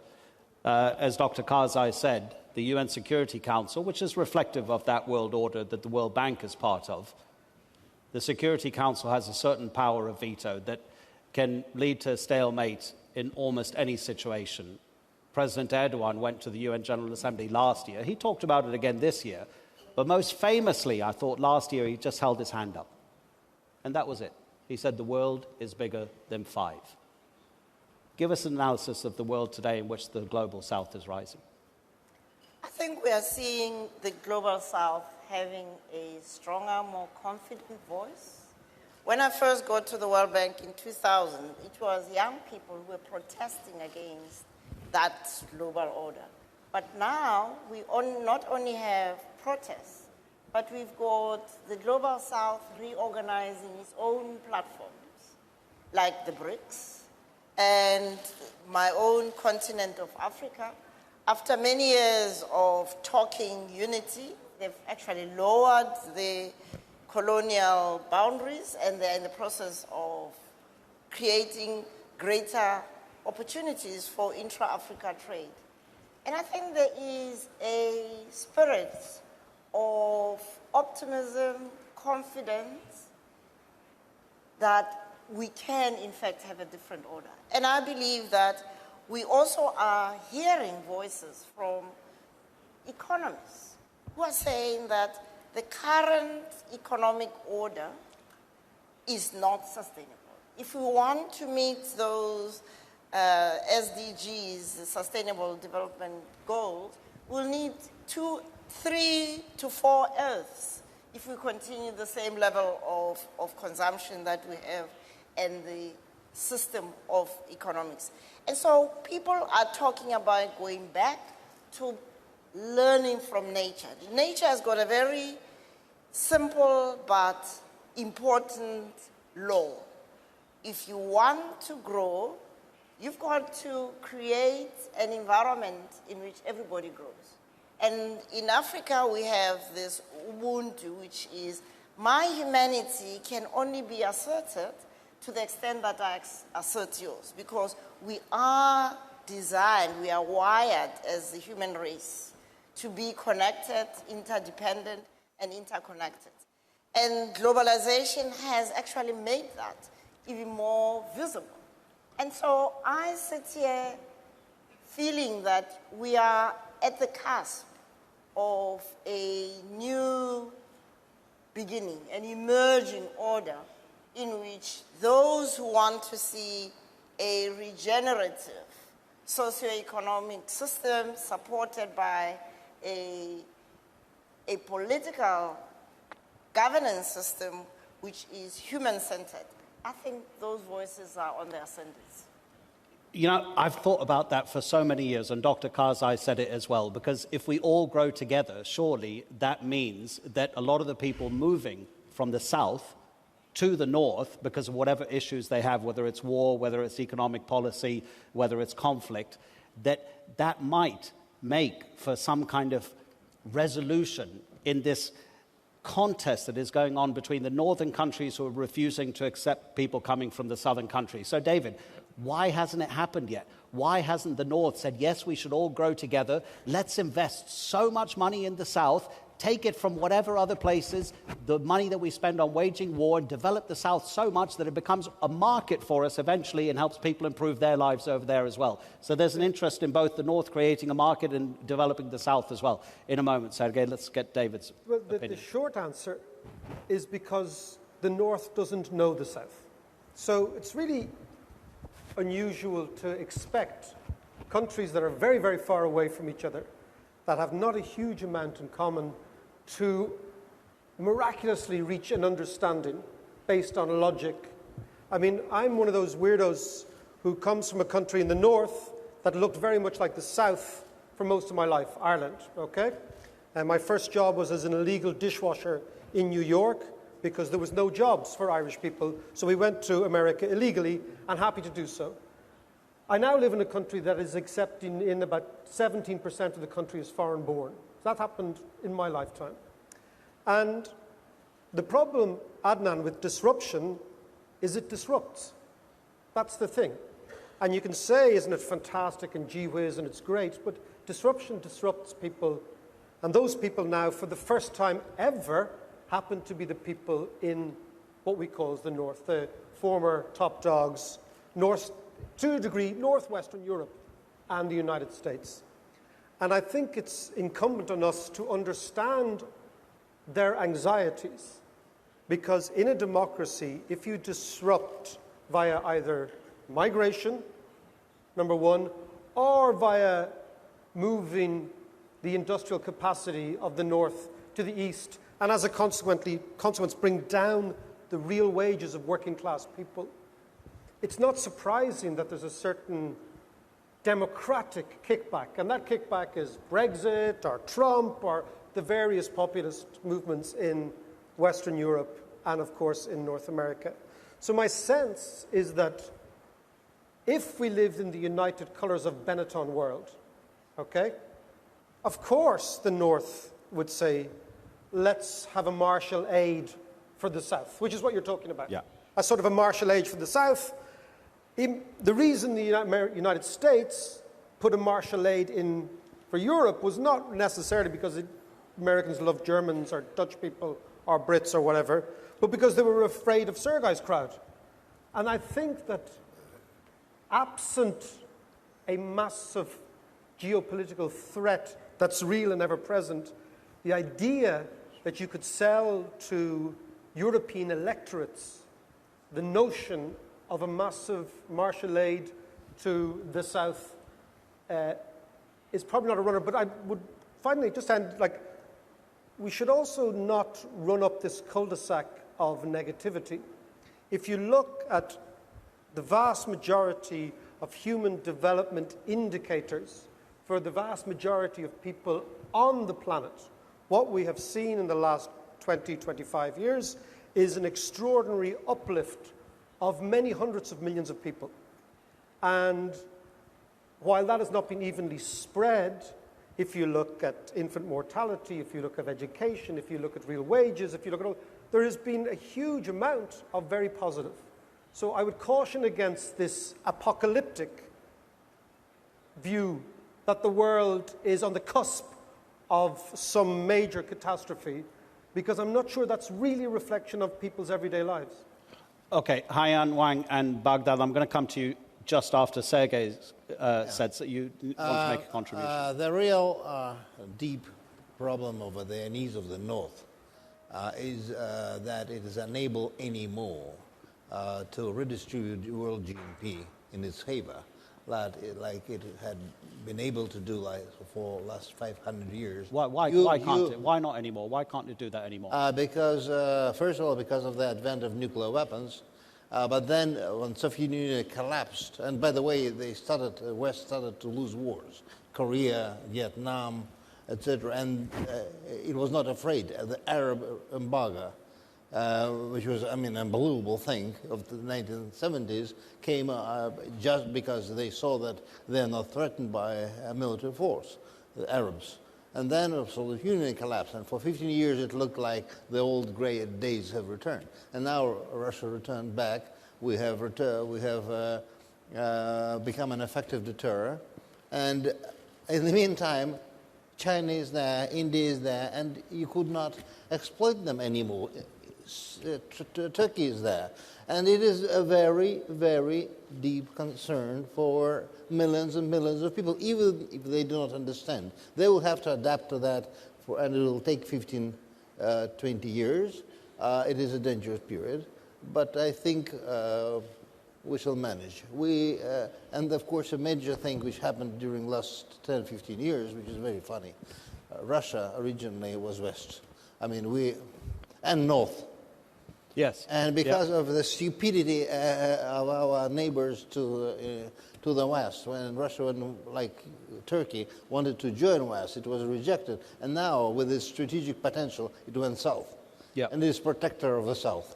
Speaker 1: As Dr. Karzai said, the UN Security Council, which is reflective of that world order that the World Bank is part of, the Security Council has a certain power of veto that can lead to stalemate in almost any situation. President Erdogan went to the UN General Assembly last year. He talked about it again this year. But most famously, I thought last year he just held his hand up. And that was it. He said the world is bigger than 5. Give us an analysis of the world today in which the global south is rising.
Speaker 4: I think we are seeing the global south having a stronger, more confident voice. When I first got to the World Bank in 2000, it was young people who were protesting against that global order. But now we not only have protests, but we've got the global south reorganizing its own platforms, like the BRICS and my own continent of Africa. After many years of talking unity, they've actually lowered the colonial boundaries, and they're in the process of creating greater opportunities for intra-Africa trade. And I think there is a spirit of optimism, confidence, that we can, in fact, have a different order. And I believe that we also are hearing voices from economists who are saying that the current economic order is not sustainable. If we want to meet those SDGs, the Sustainable Development Goals, we'll need 3 to 4 Earths if we continue the same level of consumption that we have and the system of economics. And so people are talking about going back to learning from nature. Nature has got a very simple but important law. If you want to grow, you've got to create an environment in which everybody grows. And in Africa, we have this Ubuntu, which is my humanity can only be asserted to the extent that I assert yours, because we are designed, we are wired as the human race to be connected, interdependent, and interconnected. And globalization has actually made that even more visible. And so I sit here feeling that we are at the cusp of a new beginning, an emerging order in which those who want to see a regenerative socioeconomic system supported by a political governance system which is human-centered, I think those voices are on the ascendance.
Speaker 1: You know, I've thought about that for so many years, and Dr. Karzai said it as well, because if we all grow together, surely that means that a lot of the people moving from the south to the north, because of whatever issues they have, whether it's war, whether it's economic policy, whether it's conflict, that might make for some kind of resolution in this contest that is going on between the northern countries who are refusing to accept people coming from the southern countries. So, David, why hasn't it happened yet? Why hasn't the North said, yes, we should all grow together, let's invest so much money in the South, take it from whatever other places, the money that we spend on waging war, and develop the South so much that it becomes a market for us eventually and helps people improve their lives over there as well. So there's an interest in both the North creating a market and developing the South as well. In a moment, Sergey, let's get David's opinion.
Speaker 5: The short answer is because the North doesn't know the South. So it's really unusual to expect countries that are very, very far away from each other, that have not a huge amount in common, to miraculously reach an understanding based on logic. I mean, I'm one of those weirdos who comes from a country in the north that looked very much like the south for most of my life, Ireland, okay? And my first job was as an illegal dishwasher in New York because there was no jobs for Irish people, so we went to America illegally, and happy to do so. I now live in a country that is accepting in about 17% of the country as foreign-born. That happened in my lifetime. And the problem, Adnan, with disruption is it disrupts. That's the thing. And you can say, isn't it fantastic and gee whiz and it's great, but disruption disrupts people. And those people now, for the first time ever, happen to be the people in what we call the North, the former top dogs, to a degree, Northwestern Europe and the United States. And I think it's incumbent on us to understand their anxieties, because in a democracy, if you disrupt via either migration, number one, or via moving the industrial capacity of the North to the East, and as a consequence bring down the real wages of working class people, it's not surprising that there's a certain democratic kickback, and that kickback is Brexit or Trump or the various populist movements in Western Europe and, of course, in North America. So my sense is that if we lived in the United Colors of Benetton world, okay, of course the North would say, let's have a Marshall aid for the South, which is what you're talking about.
Speaker 1: Yeah.
Speaker 5: A sort of a Marshall aid for the South. The reason the United States put a Marshall aid in for Europe was not necessarily because Americans love Germans or Dutch people or Brits or whatever, but because they were afraid of Sergei's crowd. And I think that absent a massive geopolitical threat that's real and ever present, the idea that you could sell to European electorates the notion of a massive Marshall aid to the South is probably not a runner. But I would finally just end, we should also not run up this cul-de-sac of negativity. If you look at the vast majority of human development indicators for the vast majority of people on the planet, what we have seen in the last 20, 25 years is an extraordinary uplift of many hundreds of millions of people. And while that has not been evenly spread, if you look at infant mortality, if you look at education, if you look at real wages, if you look at all, there has been a huge amount of very positive. So I would caution against this apocalyptic view that the world is on the cusp of some major catastrophe, because I'm not sure that's really a reflection of people's everyday lives.
Speaker 1: Okay, Haiyan Wang and Baghdad, I'm going to come to you just after Sergey said that you want to make a contribution.
Speaker 3: The real deep problem over there, needs of the North, is that it is unable anymore to redistribute world GDP in its favor, like it had been able to do for the last 500 years.
Speaker 1: Why can't it? Why not anymore? Why can't it do that anymore?
Speaker 3: Because, first of all, because of the advent of nuclear weapons. But then when Soviet Union collapsed, and by the way, West started to lose wars, Korea, Vietnam, etc., and it was not afraid. The Arab embargo, which was, an unbelievable thing of the 1970s, came just because they saw that they're not threatened by a military force, the Arabs. And then the Soviet Union collapsed, and for 15 years it looked like the old gray days have returned. And now Russia returned back. We have become an effective deterror. And in the meantime, China is there, India is there, and you could not exploit them anymore. Turkey is there. And it is a very, very deep concern for millions and millions of people, even if they do not understand. They will have to adapt to that, and it will take 15, 20 years. It is a dangerous period, but I think we shall manage. And of course, a major thing which happened during the last 10, 15 years, which is very funny. Russia originally was West. And North.
Speaker 1: Yes.
Speaker 3: And because of the stupidity of our neighbors to the West, when Russia, like Turkey, wanted to join West, it was rejected. And now, with its strategic potential, it went south.
Speaker 1: Yeah.
Speaker 3: And is protector of the South.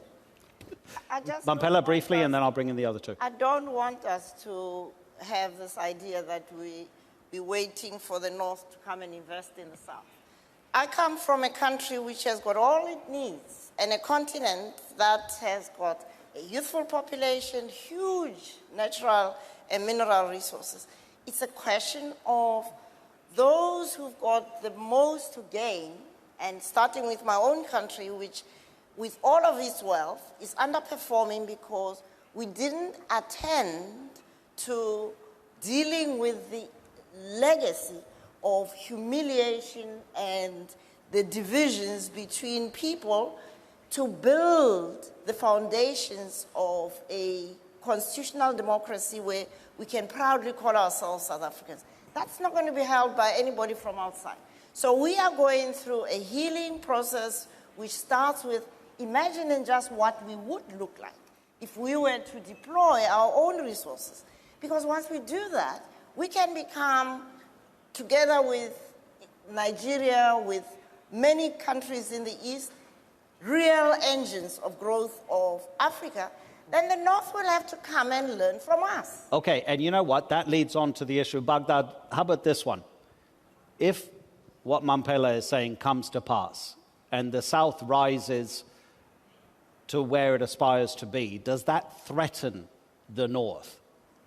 Speaker 1: Mamphela, briefly, and then I'll bring in the other two.
Speaker 4: I don't want us to have this idea that we be waiting for the North to come and invest in the South. I come from a country which has got all it needs, and a continent that has got a youthful population, huge natural and mineral resources. It's a question of those who've got the most to gain, and starting with my own country, which with all of its wealth is underperforming because we didn't attend to dealing with the legacy of humiliation and the divisions between people to build the foundations of a constitutional democracy where we can proudly call ourselves South Africans. That's not going to be held by anybody from outside. So we are going through a healing process which starts with imagining just what we would look like if we were to deploy our own resources. Because once we do that, we can become, together with Nigeria, with many countries in the East, real engines of growth of Africa. Then the North will have to come and learn from us.
Speaker 1: Okay, and you know what? That leads on to the issue of Baghdad. How about this one? If what Mamphela is saying comes to pass, and the South rises to where it aspires to be, does that threaten the North?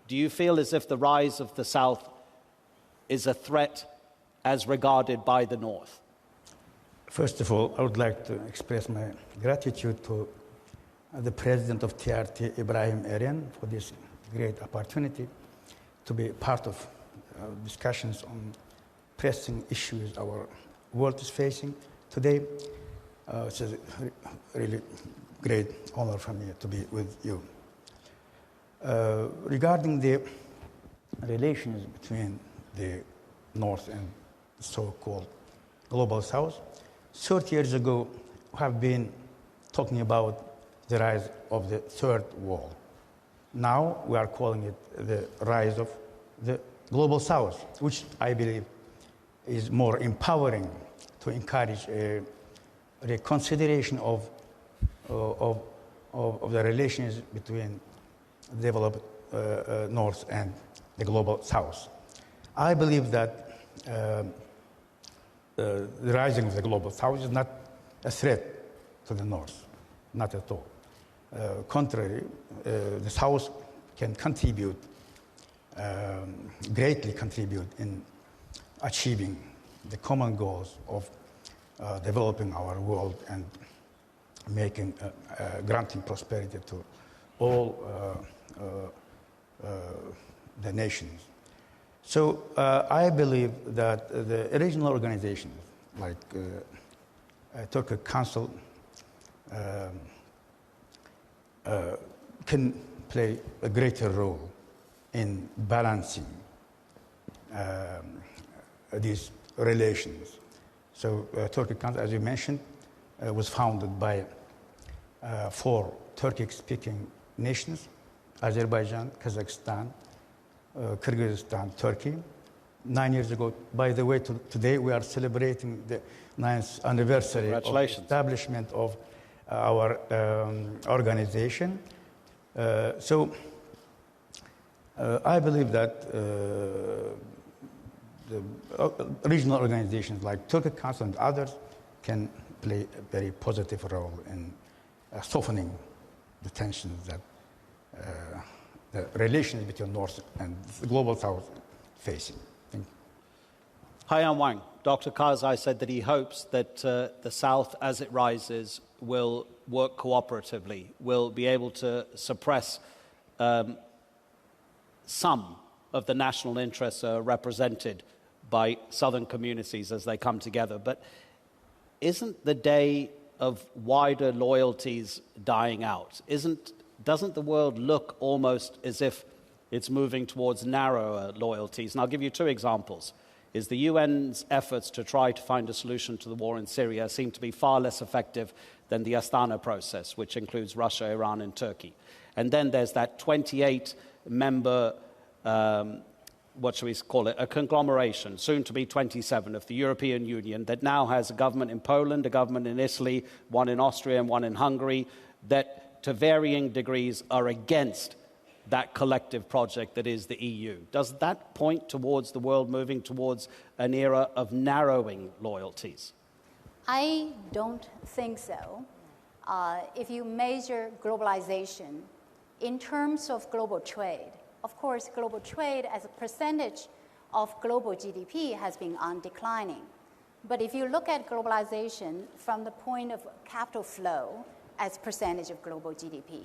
Speaker 1: Do you feel as if the rise of the South is a threat as regarded by the North?
Speaker 6: First of all, I would like to express my gratitude to the president of TRT, Ibrahim Arian, for this great opportunity to be part of discussions on pressing issues our world is facing today. It's a really great honor for me to be with you. Regarding the relations between the North and the so-called Global South, 30 years ago, we have been talking about the rise of the third wall. Now we are calling it the rise of the Global South, which I believe is more empowering to encourage a reconsideration of the relations between the developed North and the Global South. I believe that the rising of the Global South is not a threat to the North, not at all. Contrary, the South can contribute greatly contribute in achieving the common goals of developing our world and making, granting prosperity to all the nations. So I believe that the regional organizations like Turkic Council can play a greater role in balancing these relations. So Turkic Council, as you mentioned, was founded by 4 Turkic-speaking nations: Azerbaijan, Kazakhstan, Kyrgyzstan, Turkey. 9 years ago, by the way, today we are celebrating the 9th anniversary of the establishment of our organization. So I believe that the regional organizations like Turkic Council and others can play a very positive role in softening the tensions that the relations between North and the global South facing. Thank you.
Speaker 1: Haiyan Wang, Dr. Karzai said that he hopes that the South, as it rises, will work cooperatively, will be able to suppress some of the national interests represented by Southern communities as they come together. But isn't the day of wider loyalties dying out? Doesn't the world look almost as if it's moving towards narrower loyalties? And I'll give you 2 examples. Is the UN's efforts to try to find a solution to the war in Syria seem to be far less effective than the Astana process, which includes Russia, Iran, and Turkey. And then there's that 28-member, what shall we call it, a conglomeration, soon to be 27, of the European Union that now has a government in Poland, a government in Italy, one in Austria, and one in Hungary, that to varying degrees are against that collective project that is the EU. Does that point towards the world moving towards an era of narrowing loyalties?
Speaker 7: I don't think so. If you measure globalization in terms of global trade, of course, global trade as a percentage of global GDP has been on declining. But if you look at globalization from the point of capital flow as percentage of global GDP,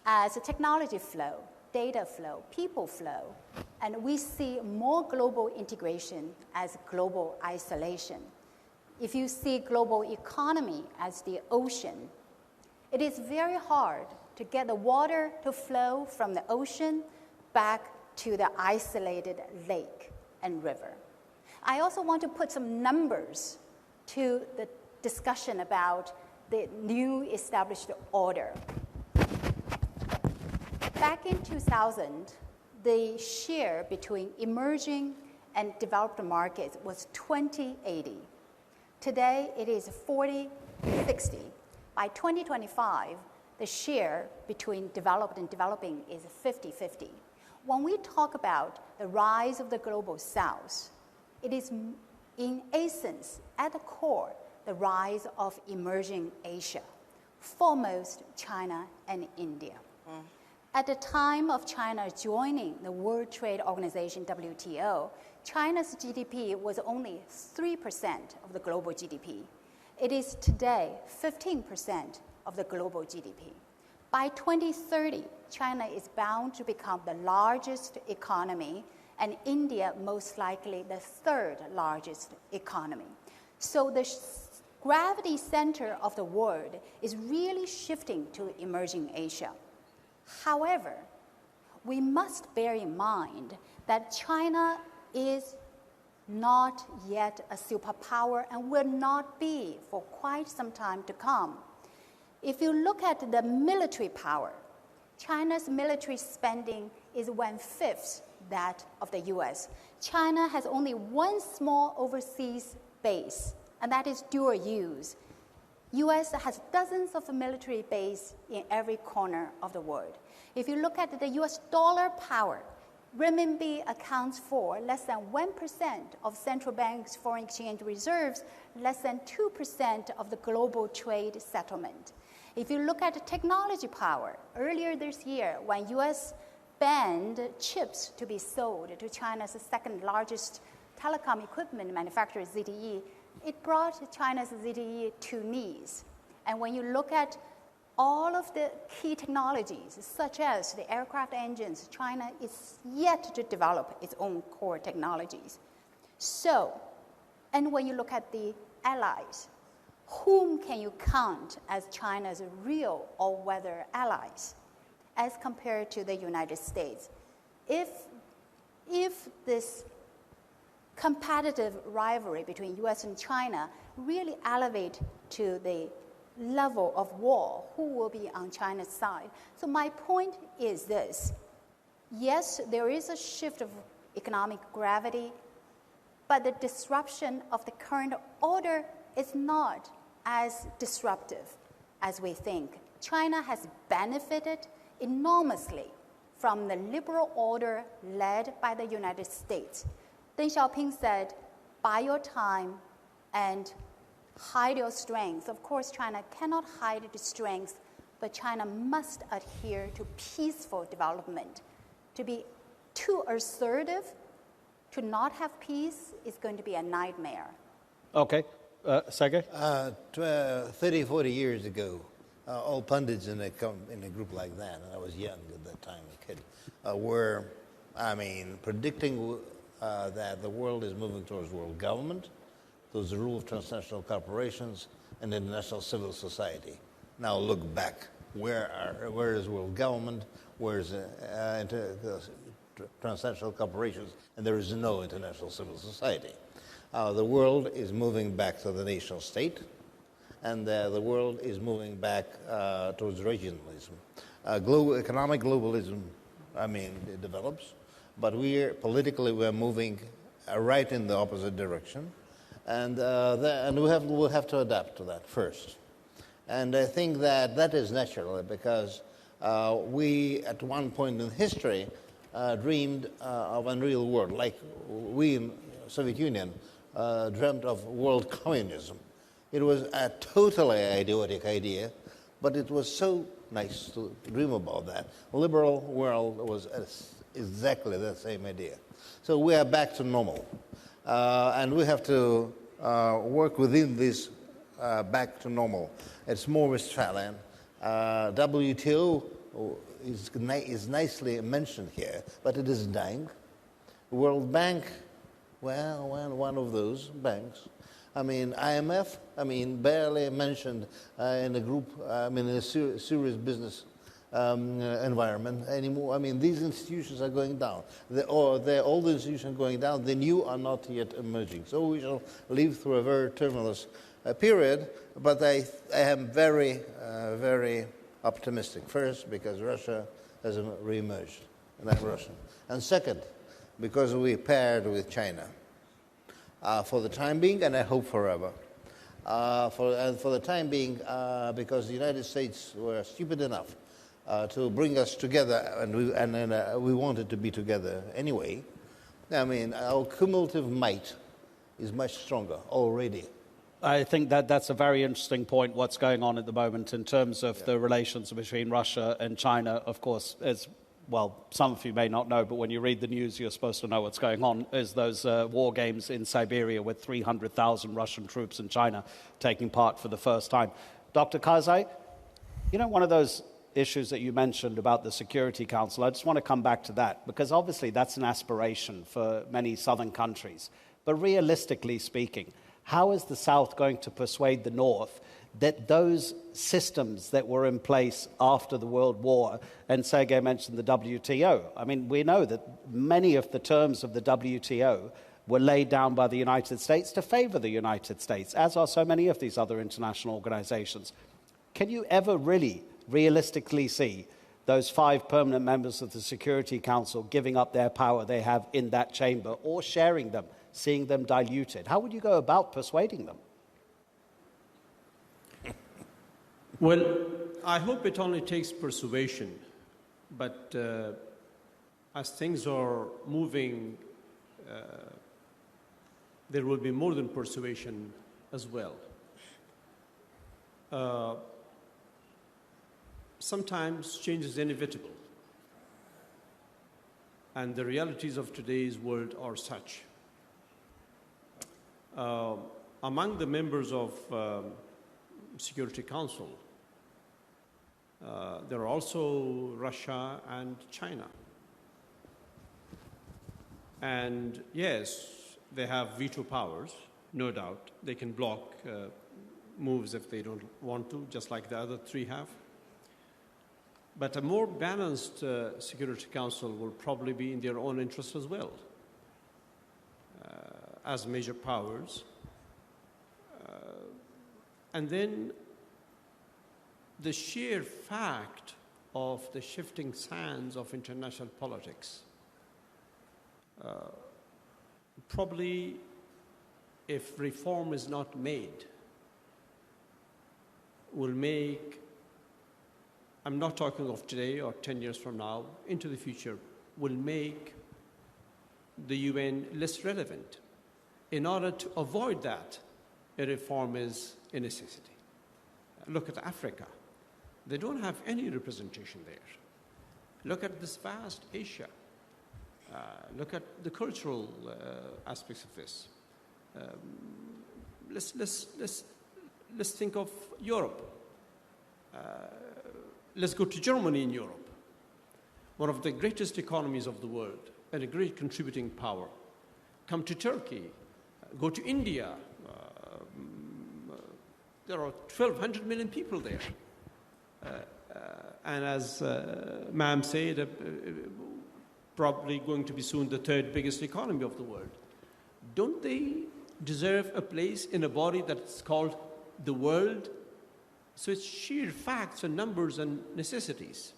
Speaker 7: as a technology flow, data flow, people flow, and we see more global integration as global isolation. If you see global economy as the ocean, it is very hard to get the water to flow from the ocean back to the isolated lake and river. I also want to put some numbers to the discussion about the new established order. Back in 2000, the share between emerging and developed markets was 20-80. Today, it is 40-60. By 2025, the share between developed and developing is 50-50. When we talk about the rise of the global South, it is in essence, at the core, the rise of emerging Asia, foremost China and India. At the time of China joining the World Trade Organization, WTO, China's GDP was only 3% of the global GDP. It is today 15% of the global GDP. By 2030, China is bound to become the largest economy, and India most likely the 3rd largest economy. So the gravity center of the world is really shifting to emerging Asia. However, we must bear in mind that China is not yet a superpower and will not be for quite some time to come. If you look at the military power, China's military spending is 1/5 that of the US. China has only one small overseas base, and that is dual use. US has dozens of military bases in every corner of the world. If you look at the US dollar power, renminbi accounts for less than 1% of central bank's foreign exchange reserves, less than 2% of the global trade settlement. If you look at the technology power, earlier this year, when US banned chips to be sold to China's second largest telecom equipment manufacturer, ZTE, it brought China's ZTE to knees. And when you look at all of the key technologies, such as the aircraft engines, China is yet to develop its own core technologies. So, and when you look at the allies, whom can you count as China's real all-weather allies as compared to the United States? If this competitive rivalry between US and China really elevate to the level of war, who will be on China's side? So my point is this. Yes, there is a shift of economic gravity, but the disruption of the current order is not as disruptive as we think. China has benefited enormously from the liberal order led by the United States. Deng Xiaoping said, buy your time and hide your strengths. Of course, China cannot hide its strengths, but China must adhere to peaceful development. To be too assertive, to not have peace is going to be a nightmare.
Speaker 1: Okay. Sergey?
Speaker 3: 30, 40 years ago, all pundits in a group like that, and I was young at that time, a kid, were, predicting that the world is moving towards world government, towards the rule of transnational corporations, and international civil society. Now look back. Where is world government? Where is transnational corporations? And there is no international civil society. The world is moving back to the nation state, and the world is moving back towards regionalism. Economic globalism, it develops, but politically we're moving right in the opposite direction, and we'll have to adapt to that first. And I think that is natural because we, at one point in history, dreamed of an unreal world, like we in the Soviet Union dreamt of world communism. It was a totally idiotic idea, but it was so nice to dream about that. Liberal world was exactly the same idea. So we are back to normal. And we have to work within this back to normal. It's more Westphalian. WTO is nicely mentioned here, but it is dying. World Bank, well, one of those banks. IMF, barely mentioned in a group, in a serious business environment anymore. These institutions are going down. All the institutions are going down. The new are not yet emerging. So we shall live through a very tumultuous period, but I am very, very optimistic. First, because Russia has re-emerged, and I'm Russian. And second, because we paired with China. For the time being, and I hope forever. For the time being, because the United States were stupid enough to bring us together, and we wanted to be together anyway. Our cumulative might is much stronger already.
Speaker 1: I think that's a very interesting point, what's going on at the moment in terms of the relations between Russia and China. Of course, as well, some of you may not know, but when you read the news, you're supposed to know what's going on, is those war games in Siberia with 300,000 Russian troops in China taking part for the first time. Dr. Karzai, one of those issues that you mentioned about the Security Council, I just want to come back to that, because obviously that's an aspiration for many southern countries. But realistically speaking, how is the South going to persuade the North that those systems that were in place after the World War, and Sergey mentioned the WTO, we know that many of the terms of the WTO were laid down by the United States to favor the United States, as are so many of these other international organizations. Can you ever really realistically see those 5 permanent members of the Security Council giving up their power they have in that chamber, or sharing them, seeing them diluted? How would you go about persuading them?
Speaker 2: Well, I hope it only takes persuasion, but as things are moving, there will be more than persuasion as well. Sometimes change is inevitable. and the realities of today's world are such. Among the members of Security Council, there are also Russia and China. And yes, they have veto powers, no doubt. They can block moves if they don't want to, just like the other three have. But a more balanced Security Council will probably be in their own interest as well, as major powers. And then the sheer fact of the shifting sands of international politics, probably if reform is not made, will make, I'm not talking of today or 10 years from now, into the future, will make the UN less relevant. In order to avoid that, a reform is a necessity. Look at Africa. They don't have any representation there. Look at this vast Asia. Look at the cultural aspects of this. Let's think of Europe. Let's go to Germany in Europe, one of the greatest economies of the world and a great contributing power. Come to Turkey, go to India. There are 1,200 million people there. And as Ma'am said, probably going to be soon the third biggest economy of the world. Don't they deserve a place in a body that's called the world? So it's sheer facts and numbers and necessities.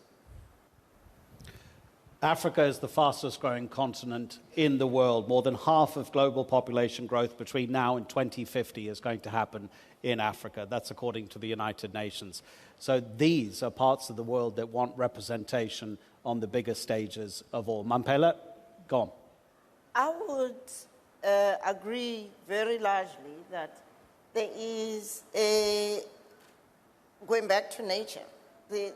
Speaker 1: Africa is the fastest growing continent in the world. More than half of global population growth between now and 2050 is going to happen in Africa. That's according to the United Nations. So these are parts of the world that want representation on the biggest stages of all. Mamphela, go on.
Speaker 4: I would agree very largely that there is a, going back to nature, the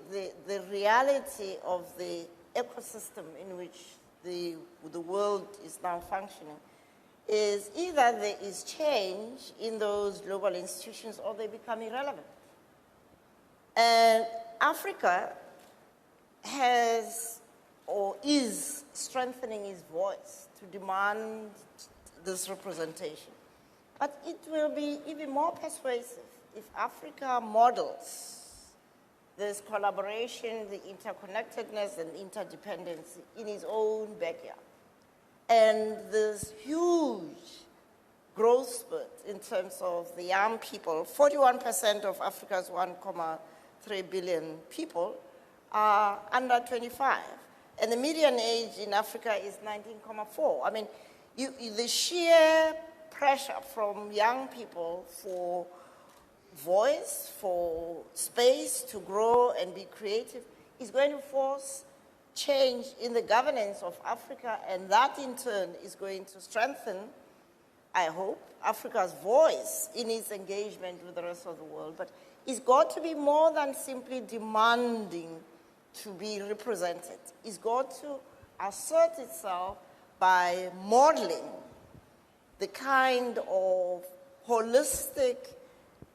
Speaker 4: reality of the ecosystem in which the world is now functioning is either there is change in those global institutions or they become irrelevant. And Africa has or is strengthening its voice to demand this representation. But it will be even more persuasive if Africa models this collaboration, the interconnectedness and interdependence in its own backyard. And this huge growth spurt in terms of the young people, 41% of Africa's 1.3 billion people are under 25. And the median age in Africa is 19.4. I mean, the sheer pressure from young people for voice, for space to grow and be creative is going to force change in the governance of Africa, and that in turn is going to strengthen, I hope, Africa's voice in its engagement with the rest of the world. But it's got to be more than simply demanding to be represented. It's got to assert itself by modeling the kind of holistic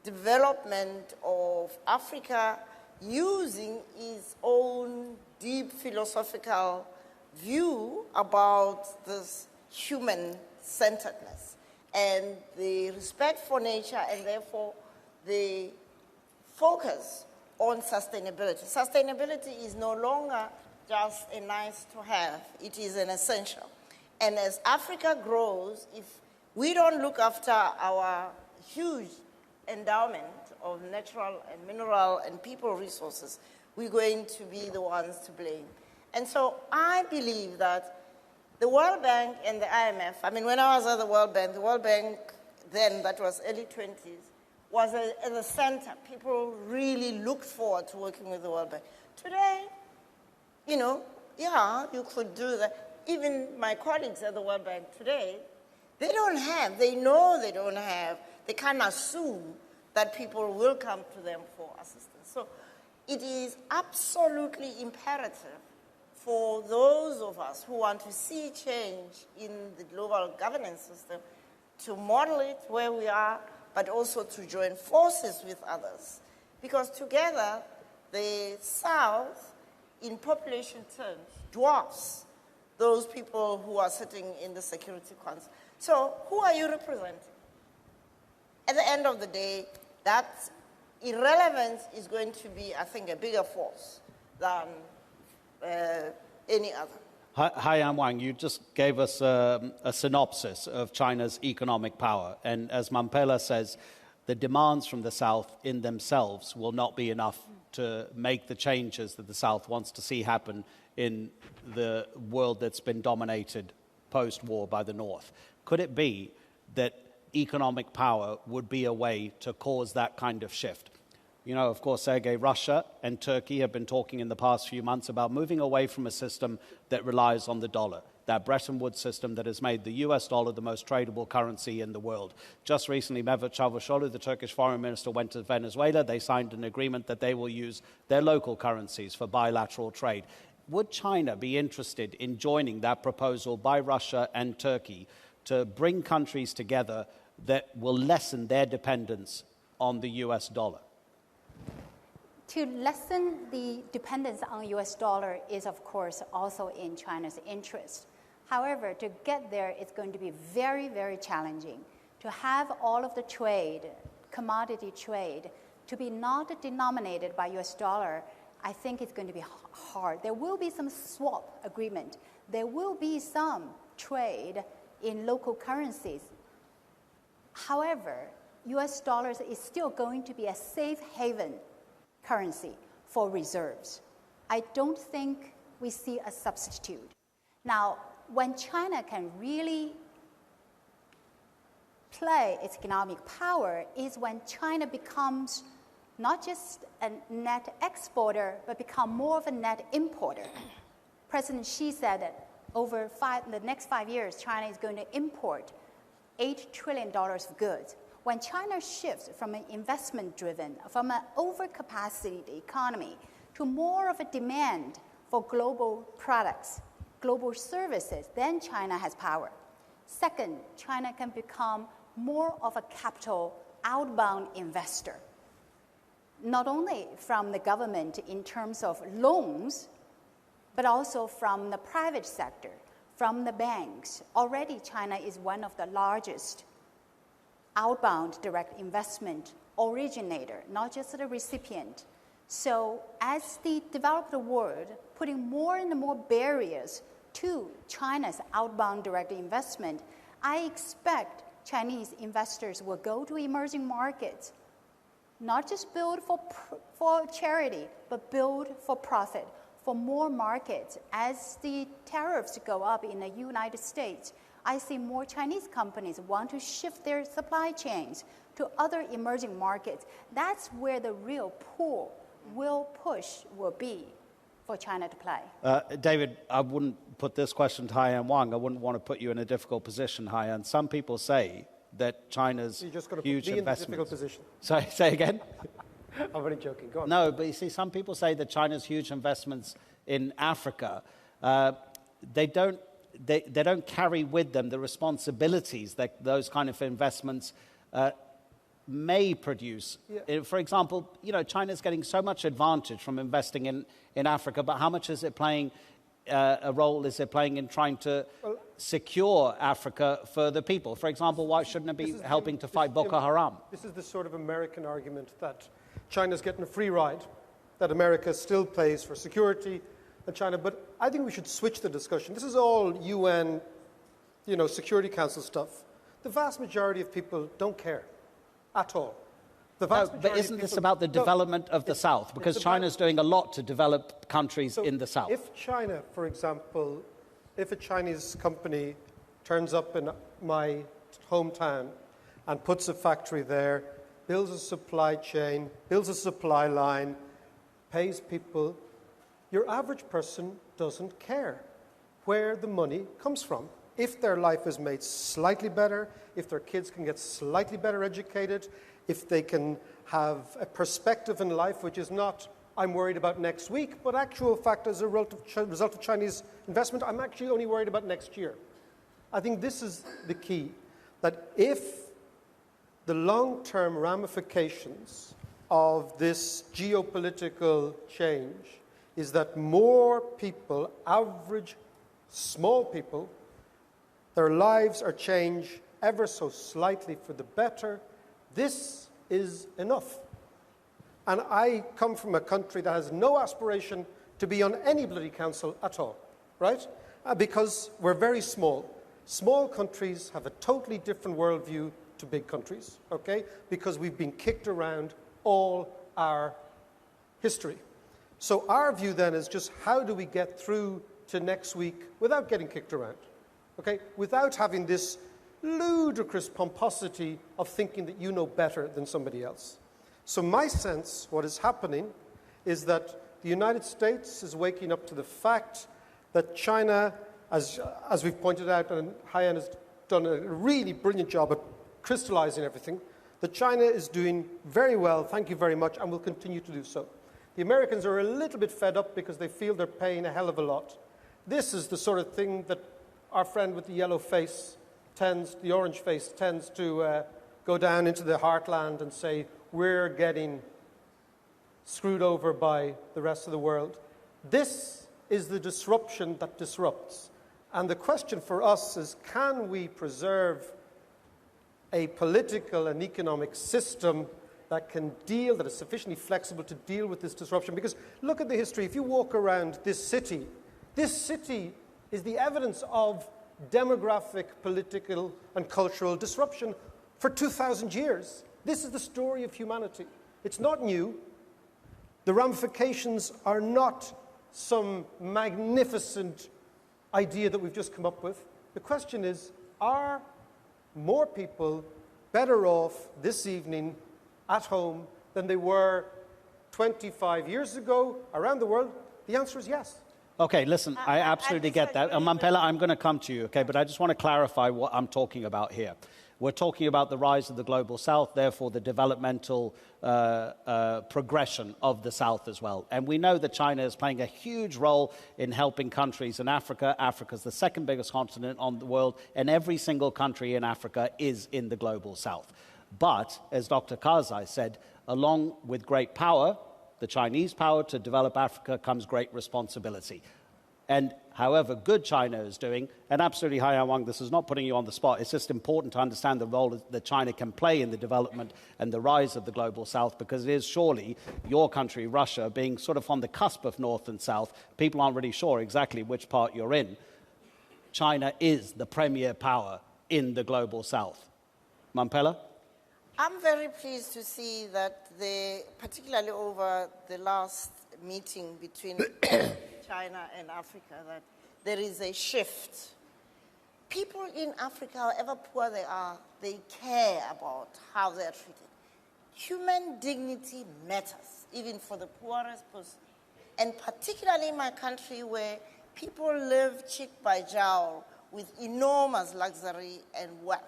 Speaker 4: development of Africa using its own deep philosophical view about this human-centeredness and the respect for nature and therefore the focus on sustainability. Sustainability is no longer just a nice to have, it is an essential. And as Africa grows, if we don't look after our huge endowment of natural and mineral and people resources, we're going to be the ones to blame. And so I believe that the World Bank and the IMF, I mean, when I was at the World Bank then, that was early 20s, was at the center. People really looked forward to working with the World Bank. Today, you could do that. Even my colleagues at the World Bank today, they know they don't have, they can't assume that people will come to them for assistance. So it is absolutely imperative for those of us who want to see change in the global governance system to model it where we are, but also to join forces with others. Because together, the South, in population terms, dwarfs those people who are sitting in the Security Council. So who are you representing? At the end of the day, that irrelevance is going to be, I think, a bigger force than any other.
Speaker 1: Haiyan Wang, you just gave us a synopsis of China's economic power. And as Mamphela says, the demands from the South in themselves will not be enough to make the changes that the South wants to see happen in the world that's been dominated post-war by the North. Could it be that economic power would be a way to cause that kind of shift? You know, of course, Sergey, Russia and Turkey have been talking in the past few months about moving away from a system that relies on the dollar, that Bretton Woods system that has made the US dollar the most tradable currency in the world. Just recently, Mevlut Cavusoglu, the Turkish foreign minister, went to Venezuela. They signed an agreement that they will use their local currencies for bilateral trade. Would China be interested in joining that proposal by Russia and Turkey to bring countries together that will lessen their dependence on the US dollar?
Speaker 7: To lessen the dependence on US dollar is, of course, also in China's interest. However, to get there, it's going to be very, very challenging. To have all of the trade, commodity trade, to be not denominated by US dollar, I think it's going to be hard. There will be some swap agreement. There will be some trade in local currencies. However, US dollars is still going to be a safe haven currency for reserves. I don't think we see a substitute. Now, when China can really play its economic power is when China becomes not just a net exporter, but become more of a net importer. President Xi said that over the next 5 years, China is going to import $8 trillion of goods. When China shifts from an investment-driven, from an overcapacity economy to more of a demand for global products, global services, then China has power. Second, China can become more of a capital outbound investor, not only from the government in terms of loans, but also from the private sector, from the banks. Already China is one of the largest outbound direct investment originator, not just the recipient. So as the developed world putting more and more barriers to China's outbound direct investment, I expect Chinese investors will go to emerging markets, not just build for charity, but build for profit, for more markets. As the tariffs go up in the United States, I see more Chinese companies want to shift their supply chains to other emerging markets. That's where the real pull will be for China to play.
Speaker 1: David, I wouldn't put this question to Haiyan Wang. I wouldn't want to put you in a difficult position, Haiyan. Some people say that China's
Speaker 5: You're just going to
Speaker 1: huge
Speaker 5: put me in a
Speaker 1: investments...
Speaker 5: difficult position.
Speaker 1: Sorry, say again?
Speaker 5: I'm only joking. Go on.
Speaker 1: No, but you see, some people say that China's huge investments in Africa, they don't carry with them the responsibilities that those kind of investments may produce. Yeah. For example, you know, China's getting so much advantage from investing in Africa, but how much is it playing, a role is it playing in trying to secure Africa for the people? For example, why shouldn't it be helping to fight Boko Haram?
Speaker 5: This is the sort of American argument that China's getting a free ride, that America still pays for security and China, but I think we should switch the discussion. This is all UN, Security Council stuff. The vast majority of people don't care at all.
Speaker 1: But isn't this about the development of the South? Because China's doing a lot to develop countries in the South.
Speaker 5: If China, for example, if a Chinese company turns up in my hometown and puts a factory there, builds a supply chain, builds a supply line, pays people, your average person doesn't care where the money comes from. If their life is made slightly better, if their kids can get slightly better educated, if they can have a perspective in life which is not I'm worried about next week, but actual fact, as a result of Chinese investment, I'm actually only worried about next year. I think this is the key, that if the long-term ramifications of this geopolitical change is that more people, average, small people, their lives are changed ever so slightly for the better, this is enough. And I come from a country that has no aspiration to be on any bloody council at all, right? Because we're very small. Small countries have a totally different worldview to big countries, okay? Because we've been kicked around all our history. So our view then is just how do we get through to next week without getting kicked around, okay? Without having this ludicrous pomposity of thinking that you know better than somebody else. So my sense, what is happening, is that the United States is waking up to the fact that China, as we've pointed out, and Haiyan has done a really brilliant job at crystallizing everything, that China is doing very well, thank you very much, and will continue to do so. The Americans are a little bit fed up because they feel they're paying a hell of a lot. This is the sort of thing that our friend with the yellow face the orange face tends to go down into the heartland and say, we're getting screwed over by the rest of the world. This is the disruption that disrupts. And the question for us is, can we preserve a political and economic system that is sufficiently flexible to deal with this disruption? Because look at the history. If you walk around this city is the evidence of demographic, political, and cultural disruption for 2,000 years. This is the story of humanity. It's not new. The ramifications are not some magnificent idea that we've just come up with. The question is, are more people better off this evening at home than they were 25 years ago around the world? The answer is yes.
Speaker 1: Okay, listen, I absolutely get that. Mamphela, I'm going to come to you, okay? But I just want to clarify what I'm talking about here. We're talking about the rise of the global south, therefore the developmental progression of the south as well. And we know that China is playing a huge role in helping countries in Africa. Africa's the second biggest continent on the world, and every single country in Africa is in the global south. But, as Dr. Karzai said, along with great power, the Chinese power to develop Africa, comes great responsibility. And however good China is doing, and absolutely, Haiyan Wang, this is not putting you on the spot, it's just important to understand the role that China can play in the development and the rise of the global south, because it is surely your country, Russia, being sort of on the cusp of north and south. People aren't really sure exactly which part you're in. China is the premier power in the global south. Mamphela?
Speaker 4: I'm very pleased to see that, particularly over the last meeting between China and Africa, that there is a shift. People in Africa, however poor they are, they care about how they are treated. Human dignity matters, even for the poorest person. And particularly in my country, where people live cheek by jowl with enormous luxury and wealth.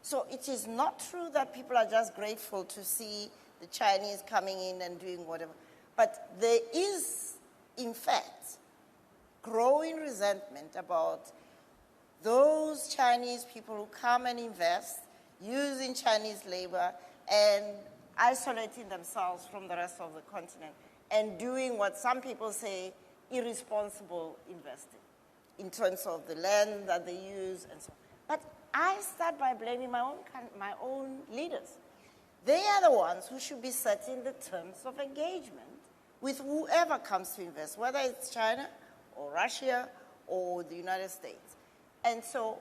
Speaker 4: So it is not true that people are just grateful to see the Chinese coming in and doing whatever. But there is, in fact, growing resentment about those Chinese people who come and invest, using Chinese labor and isolating themselves from the rest of the continent and doing what some people say irresponsible investing in terms of the land that they use and so on. But I start by blaming my own leaders. They are the ones who should be setting the terms of engagement with whoever comes to invest, whether it's China or Russia or the United States. And so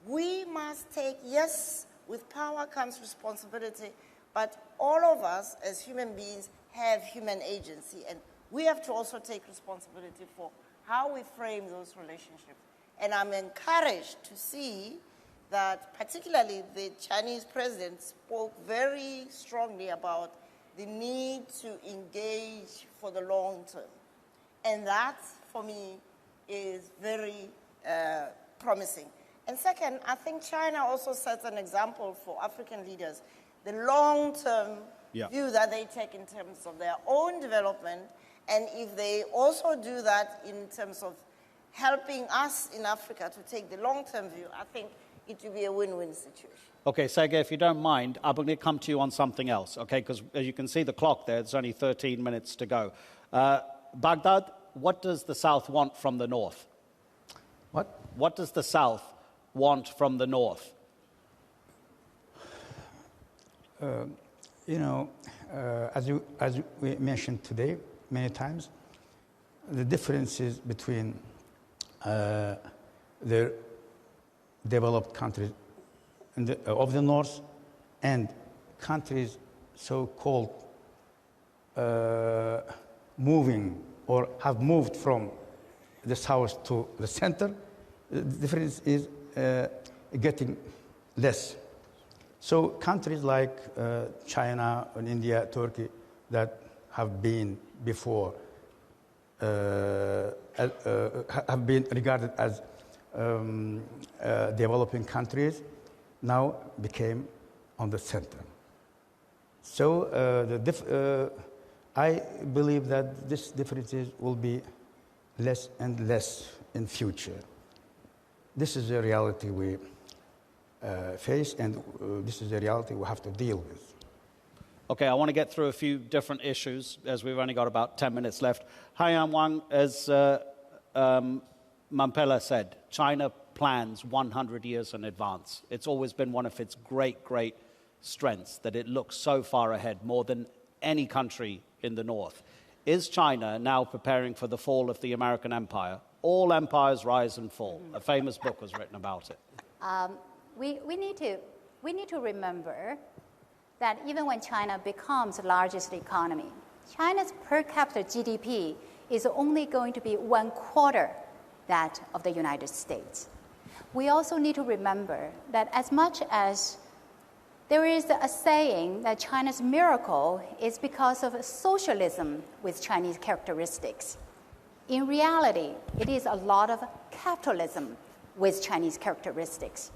Speaker 4: we must take, yes, with power comes responsibility, but all of us as human beings have human agency, and we have to also take responsibility for how we frame those relationships. And I'm encouraged to see that particularly the Chinese president spoke very strongly about the need to engage for the long term. And that, for me, is very promising. And second, I think China also sets an example for African leaders. The long-term view that they take in terms of their own development, and if they also do that in terms of helping us in Africa to take the long-term view, I think it will be a win-win situation.
Speaker 1: Okay, Sergey, if you don't mind, I'm going to come to you on something else, okay? Because as you can see the clock there, there's only 13 minutes to go. Baghdad, what does the South want from the North?
Speaker 6: What?
Speaker 1: What does the South want from the North?
Speaker 6: As we mentioned today many times, the differences between the developed countries of the North and countries so-called moving or have moved from the South to the center, the difference is getting less. So countries like China and India, Turkey, that have been before, have been regarded as developing countries, now became on the center. So I believe that these differences will be less and less in future. This is a reality we face, and this is a reality we have to deal with.
Speaker 1: Okay, I want to get through a few different issues as we've only got about 10 minutes left. Haiyan Wang, as Mamphela said, China plans 100 years in advance. It's always been one of its great, great strengths that it looks so far ahead, more than any country in the North. Is China now preparing for the fall of the American empire? All empires rise and fall. A famous book was written about it.
Speaker 7: We need to remember that even when China becomes the largest economy, China's per capita GDP is only going to be 1/4 that of the United States. We also need to remember that as much as there is a saying that China's miracle is because of socialism with Chinese characteristics, in reality, it is a lot of capitalism with Chinese characteristics.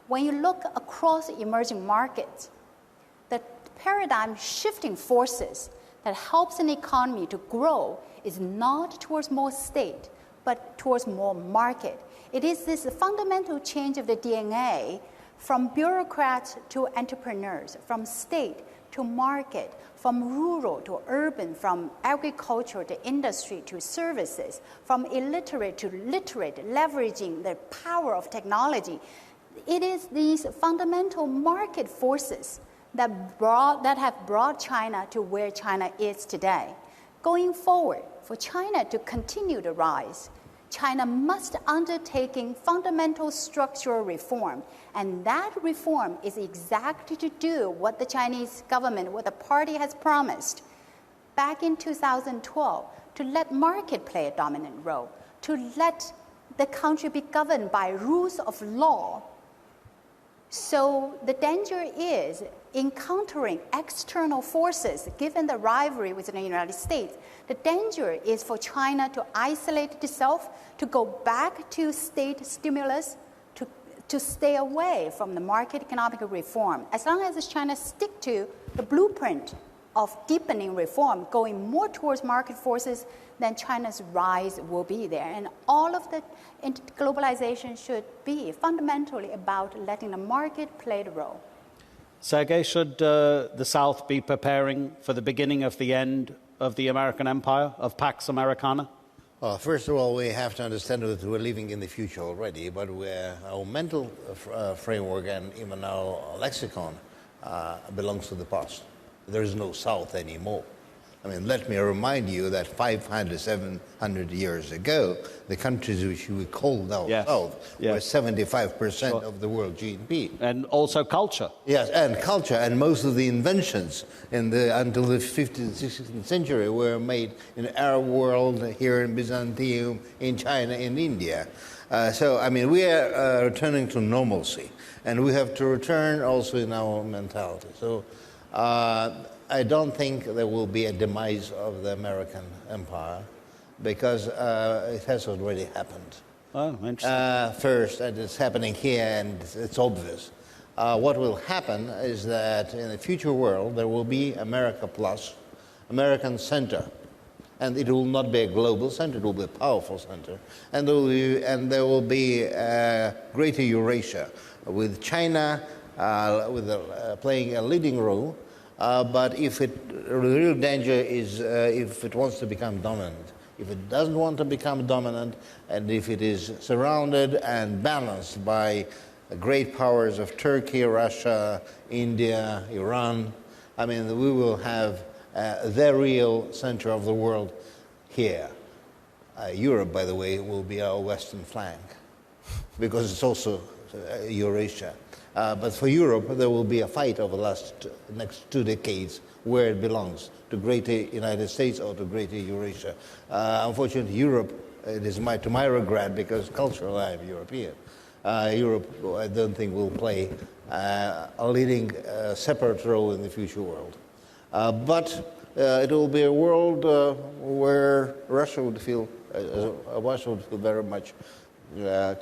Speaker 7: When you look across emerging markets, the paradigm shifting forces that helps an economy to grow is not towards more state, but towards more market. It is this fundamental change of the DNA from bureaucrats to entrepreneurs, from state to market, from rural to urban, from agriculture to industry to services, from illiterate to literate, leveraging the power of technology. It is these fundamental market forces that have brought China to where China is today. Going forward, for China to continue to rise, China must undertake fundamental structural reform, and that reform is exactly to do what the Chinese government, what the party has promised back in 2012, to let market play a dominant role, to let the country be governed by rules of law. So the danger is encountering external forces, given the rivalry with the United States. The danger is for China to isolate itself, to go back to state stimulus, to stay away from the market economic reform. As long as China stick to the blueprint of deepening reform, going more towards market forces, then China's rise will be there. And all of the globalization should be fundamentally about letting the market play the role.
Speaker 1: Sergey, should the South be preparing for the beginning of the end of the American empire, of Pax Americana?
Speaker 3: Well, first of all, we have to understand that we're living in the future already, but our mental framework and even our lexicon belongs to the past. There is no South anymore. I mean, let me remind you that 500, 700 years ago, the countries which we call now South were 75% of the world GDP.
Speaker 1: And also culture.
Speaker 3: Yes, and culture. And most of the inventions until the 15th and 16th century were made in the Arab world, here in Byzantium, in China, in India. So, I mean, we are returning to normalcy. And we have to return also in our mentality. So, I don't think there will be a demise of the American empire because it has already happened.
Speaker 1: Oh, interesting.
Speaker 3: First, and it's happening here, and it's obvious. what will happen is that in the future world there will be America plus, American center. And it will not be a global center, it will be a powerful center. And there will be greater Eurasia, with China playing a leading role. But the real danger is if it wants to become dominant. If it doesn't want to become dominant, and if it is surrounded and balanced by great powers of Turkey, Russia, India, Iran, I mean, we will have the real center of the world here. Europe, by the way, will be our western flank, because it's also Eurasia. But for Europe, there will be a fight over the next 2 decades where it belongs, to greater United States or to greater Eurasia. Unfortunately, Europe, it is to my regret, because culturally I am European, Europe, I don't think, will play a leading separate role in the future world. But it will be a world where Russia would feel very much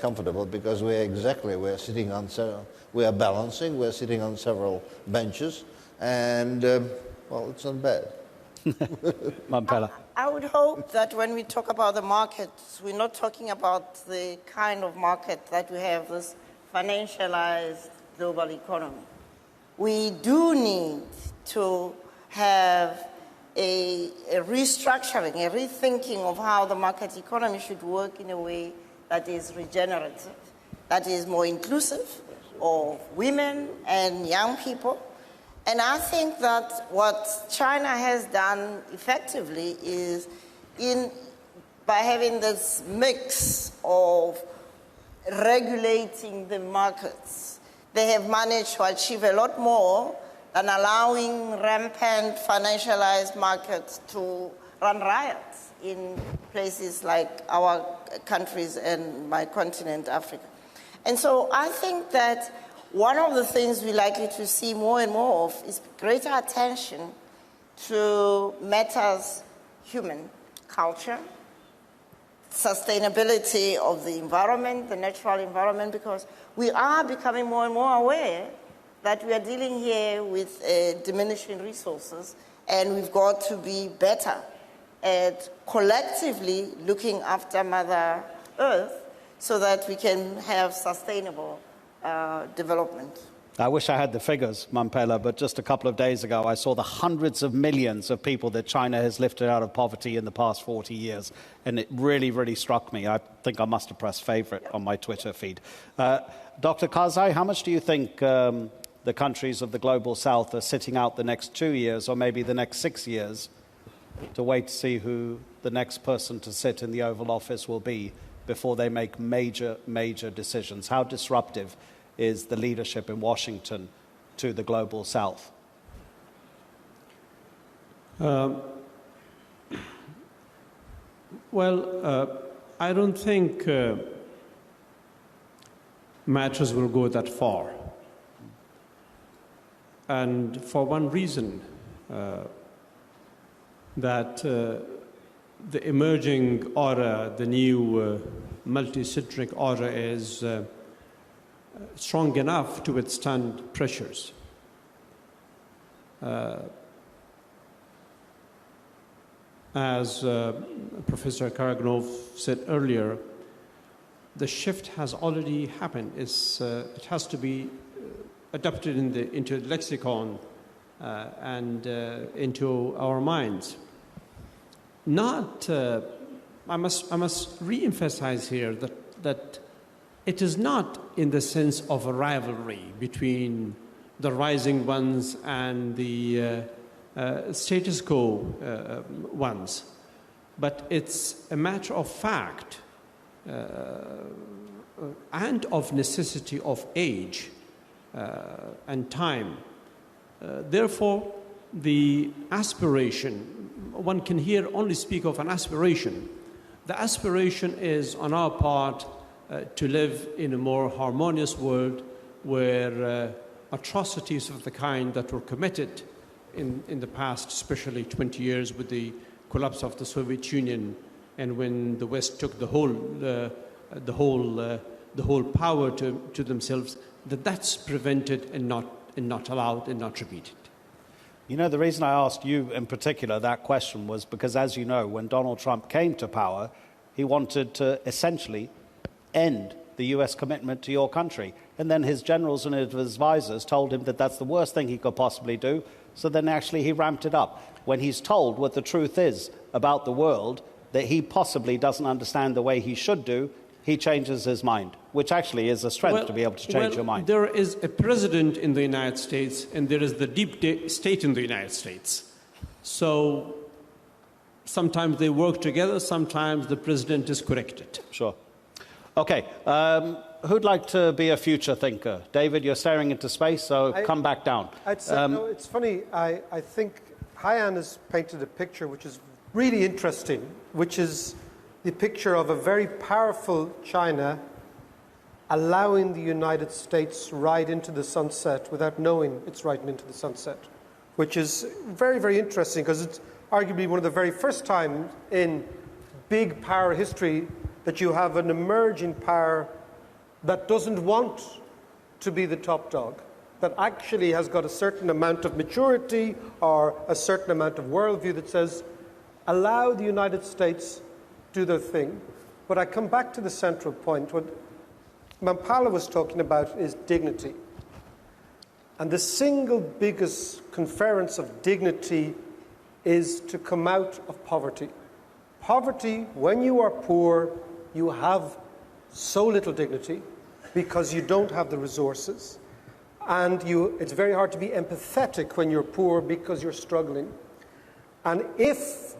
Speaker 3: comfortable, because we are sitting on we're sitting on several benches, and well, it's not bad.
Speaker 1: Mamphela.
Speaker 4: I would hope that when we talk about the markets, we're not talking about the kind of market that we have, this financialized global economy. We do need to have a restructuring, a rethinking of how the market economy should work in a way that is regenerative, that is more inclusive of women and young people. And I think that what China has done effectively is, by having this mix of regulating the markets, they have managed to achieve a lot more than allowing rampant financialized markets to run riots in places like our countries and my continent, Africa. And so I think that one of the things we're likely to see more and more of is greater attention to matters human, culture, sustainability of the environment, the natural environment, because we are becoming more and more aware that we are dealing here with diminishing resources, and we've got to be better at collectively looking after Mother Earth so that we can have sustainable development.
Speaker 1: I wish I had the figures, Mamphela, but just a couple of days ago I saw the hundreds of millions of people that China has lifted out of poverty in the past 40 years, and it really, really struck me. I think I must have pressed favorite on my Twitter feed. Dr. Karzai, how much do you think the countries of the global south are sitting out the next 2 years or maybe the next 6 years to wait to see who the next person to sit in the Oval Office will be before they make major, major decisions? How disruptive is the leadership in Washington to the global south?
Speaker 2: I don't think matters will go that far. And for one reason, that the emerging order, the new multi-centric order, is strong enough to withstand pressures. As Professor Karaganov said earlier, the shift has already happened. It has to be adapted into the lexicon and into our minds. I must re-emphasize here that it is not in the sense of a rivalry between the rising ones and the status quo ones, but it's a matter of fact and of necessity of age and time. Therefore, the aspiration, one can here only speak of an aspiration. The aspiration is on our part to live in a more harmonious world where atrocities of the kind that were committed in the past, especially 20 years with the collapse of the Soviet Union, and when the West took the whole the whole power to themselves, that's prevented and not allowed and not repeated.
Speaker 1: You know, the reason I asked you in particular that question was because, as you know, when Donald Trump came to power, he wanted to essentially end the US commitment to your country. And then his generals and his advisors told him that that's the worst thing he could possibly do. So then actually he ramped it up. When he's told what the truth is about the world, that he possibly doesn't understand the way he should do, he changes his mind, which actually is a strength to be able to change your mind.
Speaker 2: There is a president in the United States, and there is the deep state in the United States. So sometimes they work together, sometimes the president is corrected.
Speaker 1: Sure. Okay. Who'd like to be a future thinker? David, you're staring into space, so come back down.
Speaker 5: I'd say, no, it's funny. I think Haiyan has painted a picture which is really interesting, which is the picture of a very powerful China allowing the United States ride into the sunset without knowing it's riding into the sunset, which is very, very interesting because it's arguably one of the very first times in big power history that you have an emerging power that doesn't want to be the top dog, that actually has got a certain amount of maturity or a certain amount of worldview that says, allow the United States do their thing. But I come back to the central point. What Mamphela was talking about is dignity. And the single biggest conference of dignity is to come out of poverty. Poverty, when you are poor, you have so little dignity because you don't have the resources. And it's very hard to be empathetic when you're poor because you're struggling. And if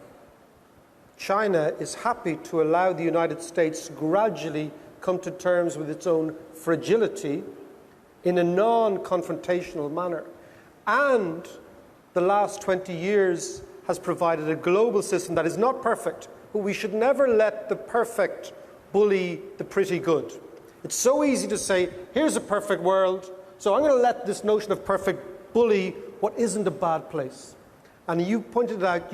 Speaker 5: China is happy to allow the United States gradually come to terms with its own fragility in a non-confrontational manner, and the last 20 years has provided a global system that is not perfect, but we should never let the perfect bully the pretty good. It's so easy to say, here's a perfect world, so I'm going to let this notion of perfect bully what isn't a bad place. And you pointed out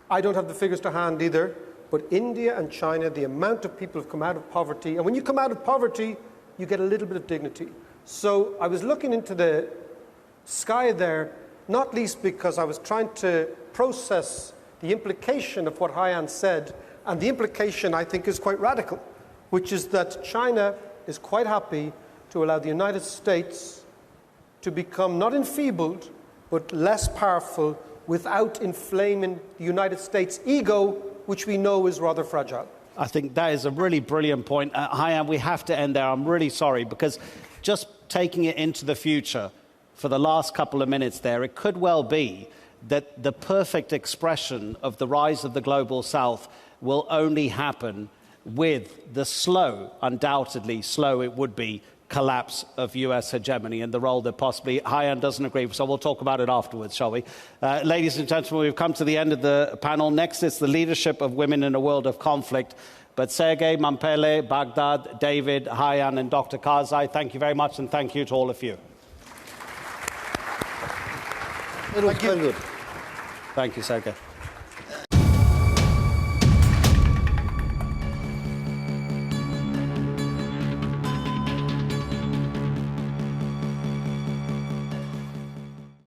Speaker 5: I don't have the figures to hand either, but India and China, the amount of people who've come out of poverty, and when you come out of poverty, you get a little bit of dignity. So I was looking into the sky there, not least because I was trying to process the implication of what Haiyan said, and the implication, I think, is quite radical, which is that China is quite happy to allow the United States to become not enfeebled, but less powerful without inflaming the United States' ego, which we know is rather fragile.
Speaker 1: I think that is a really brilliant point. Haiyan, we have to end there. I'm really sorry, because just taking it into the future for the last couple of minutes there, it could well be that the perfect expression of the rise of the global south will only happen with the slow, undoubtedly slow it would be, collapse of US hegemony and the role that possibly Haiyan doesn't agree with. So we'll talk about it afterwards, shall we? Ladies and gentlemen, we've come to the end of the panel. Next is the leadership of women in a world of conflict. But Sergey, Mamphela, Baghdad, David, Haiyan and Dr. Karzai, thank you very much, and thank you to all of you.
Speaker 3: It was very good.
Speaker 1: Thank you, Sergey.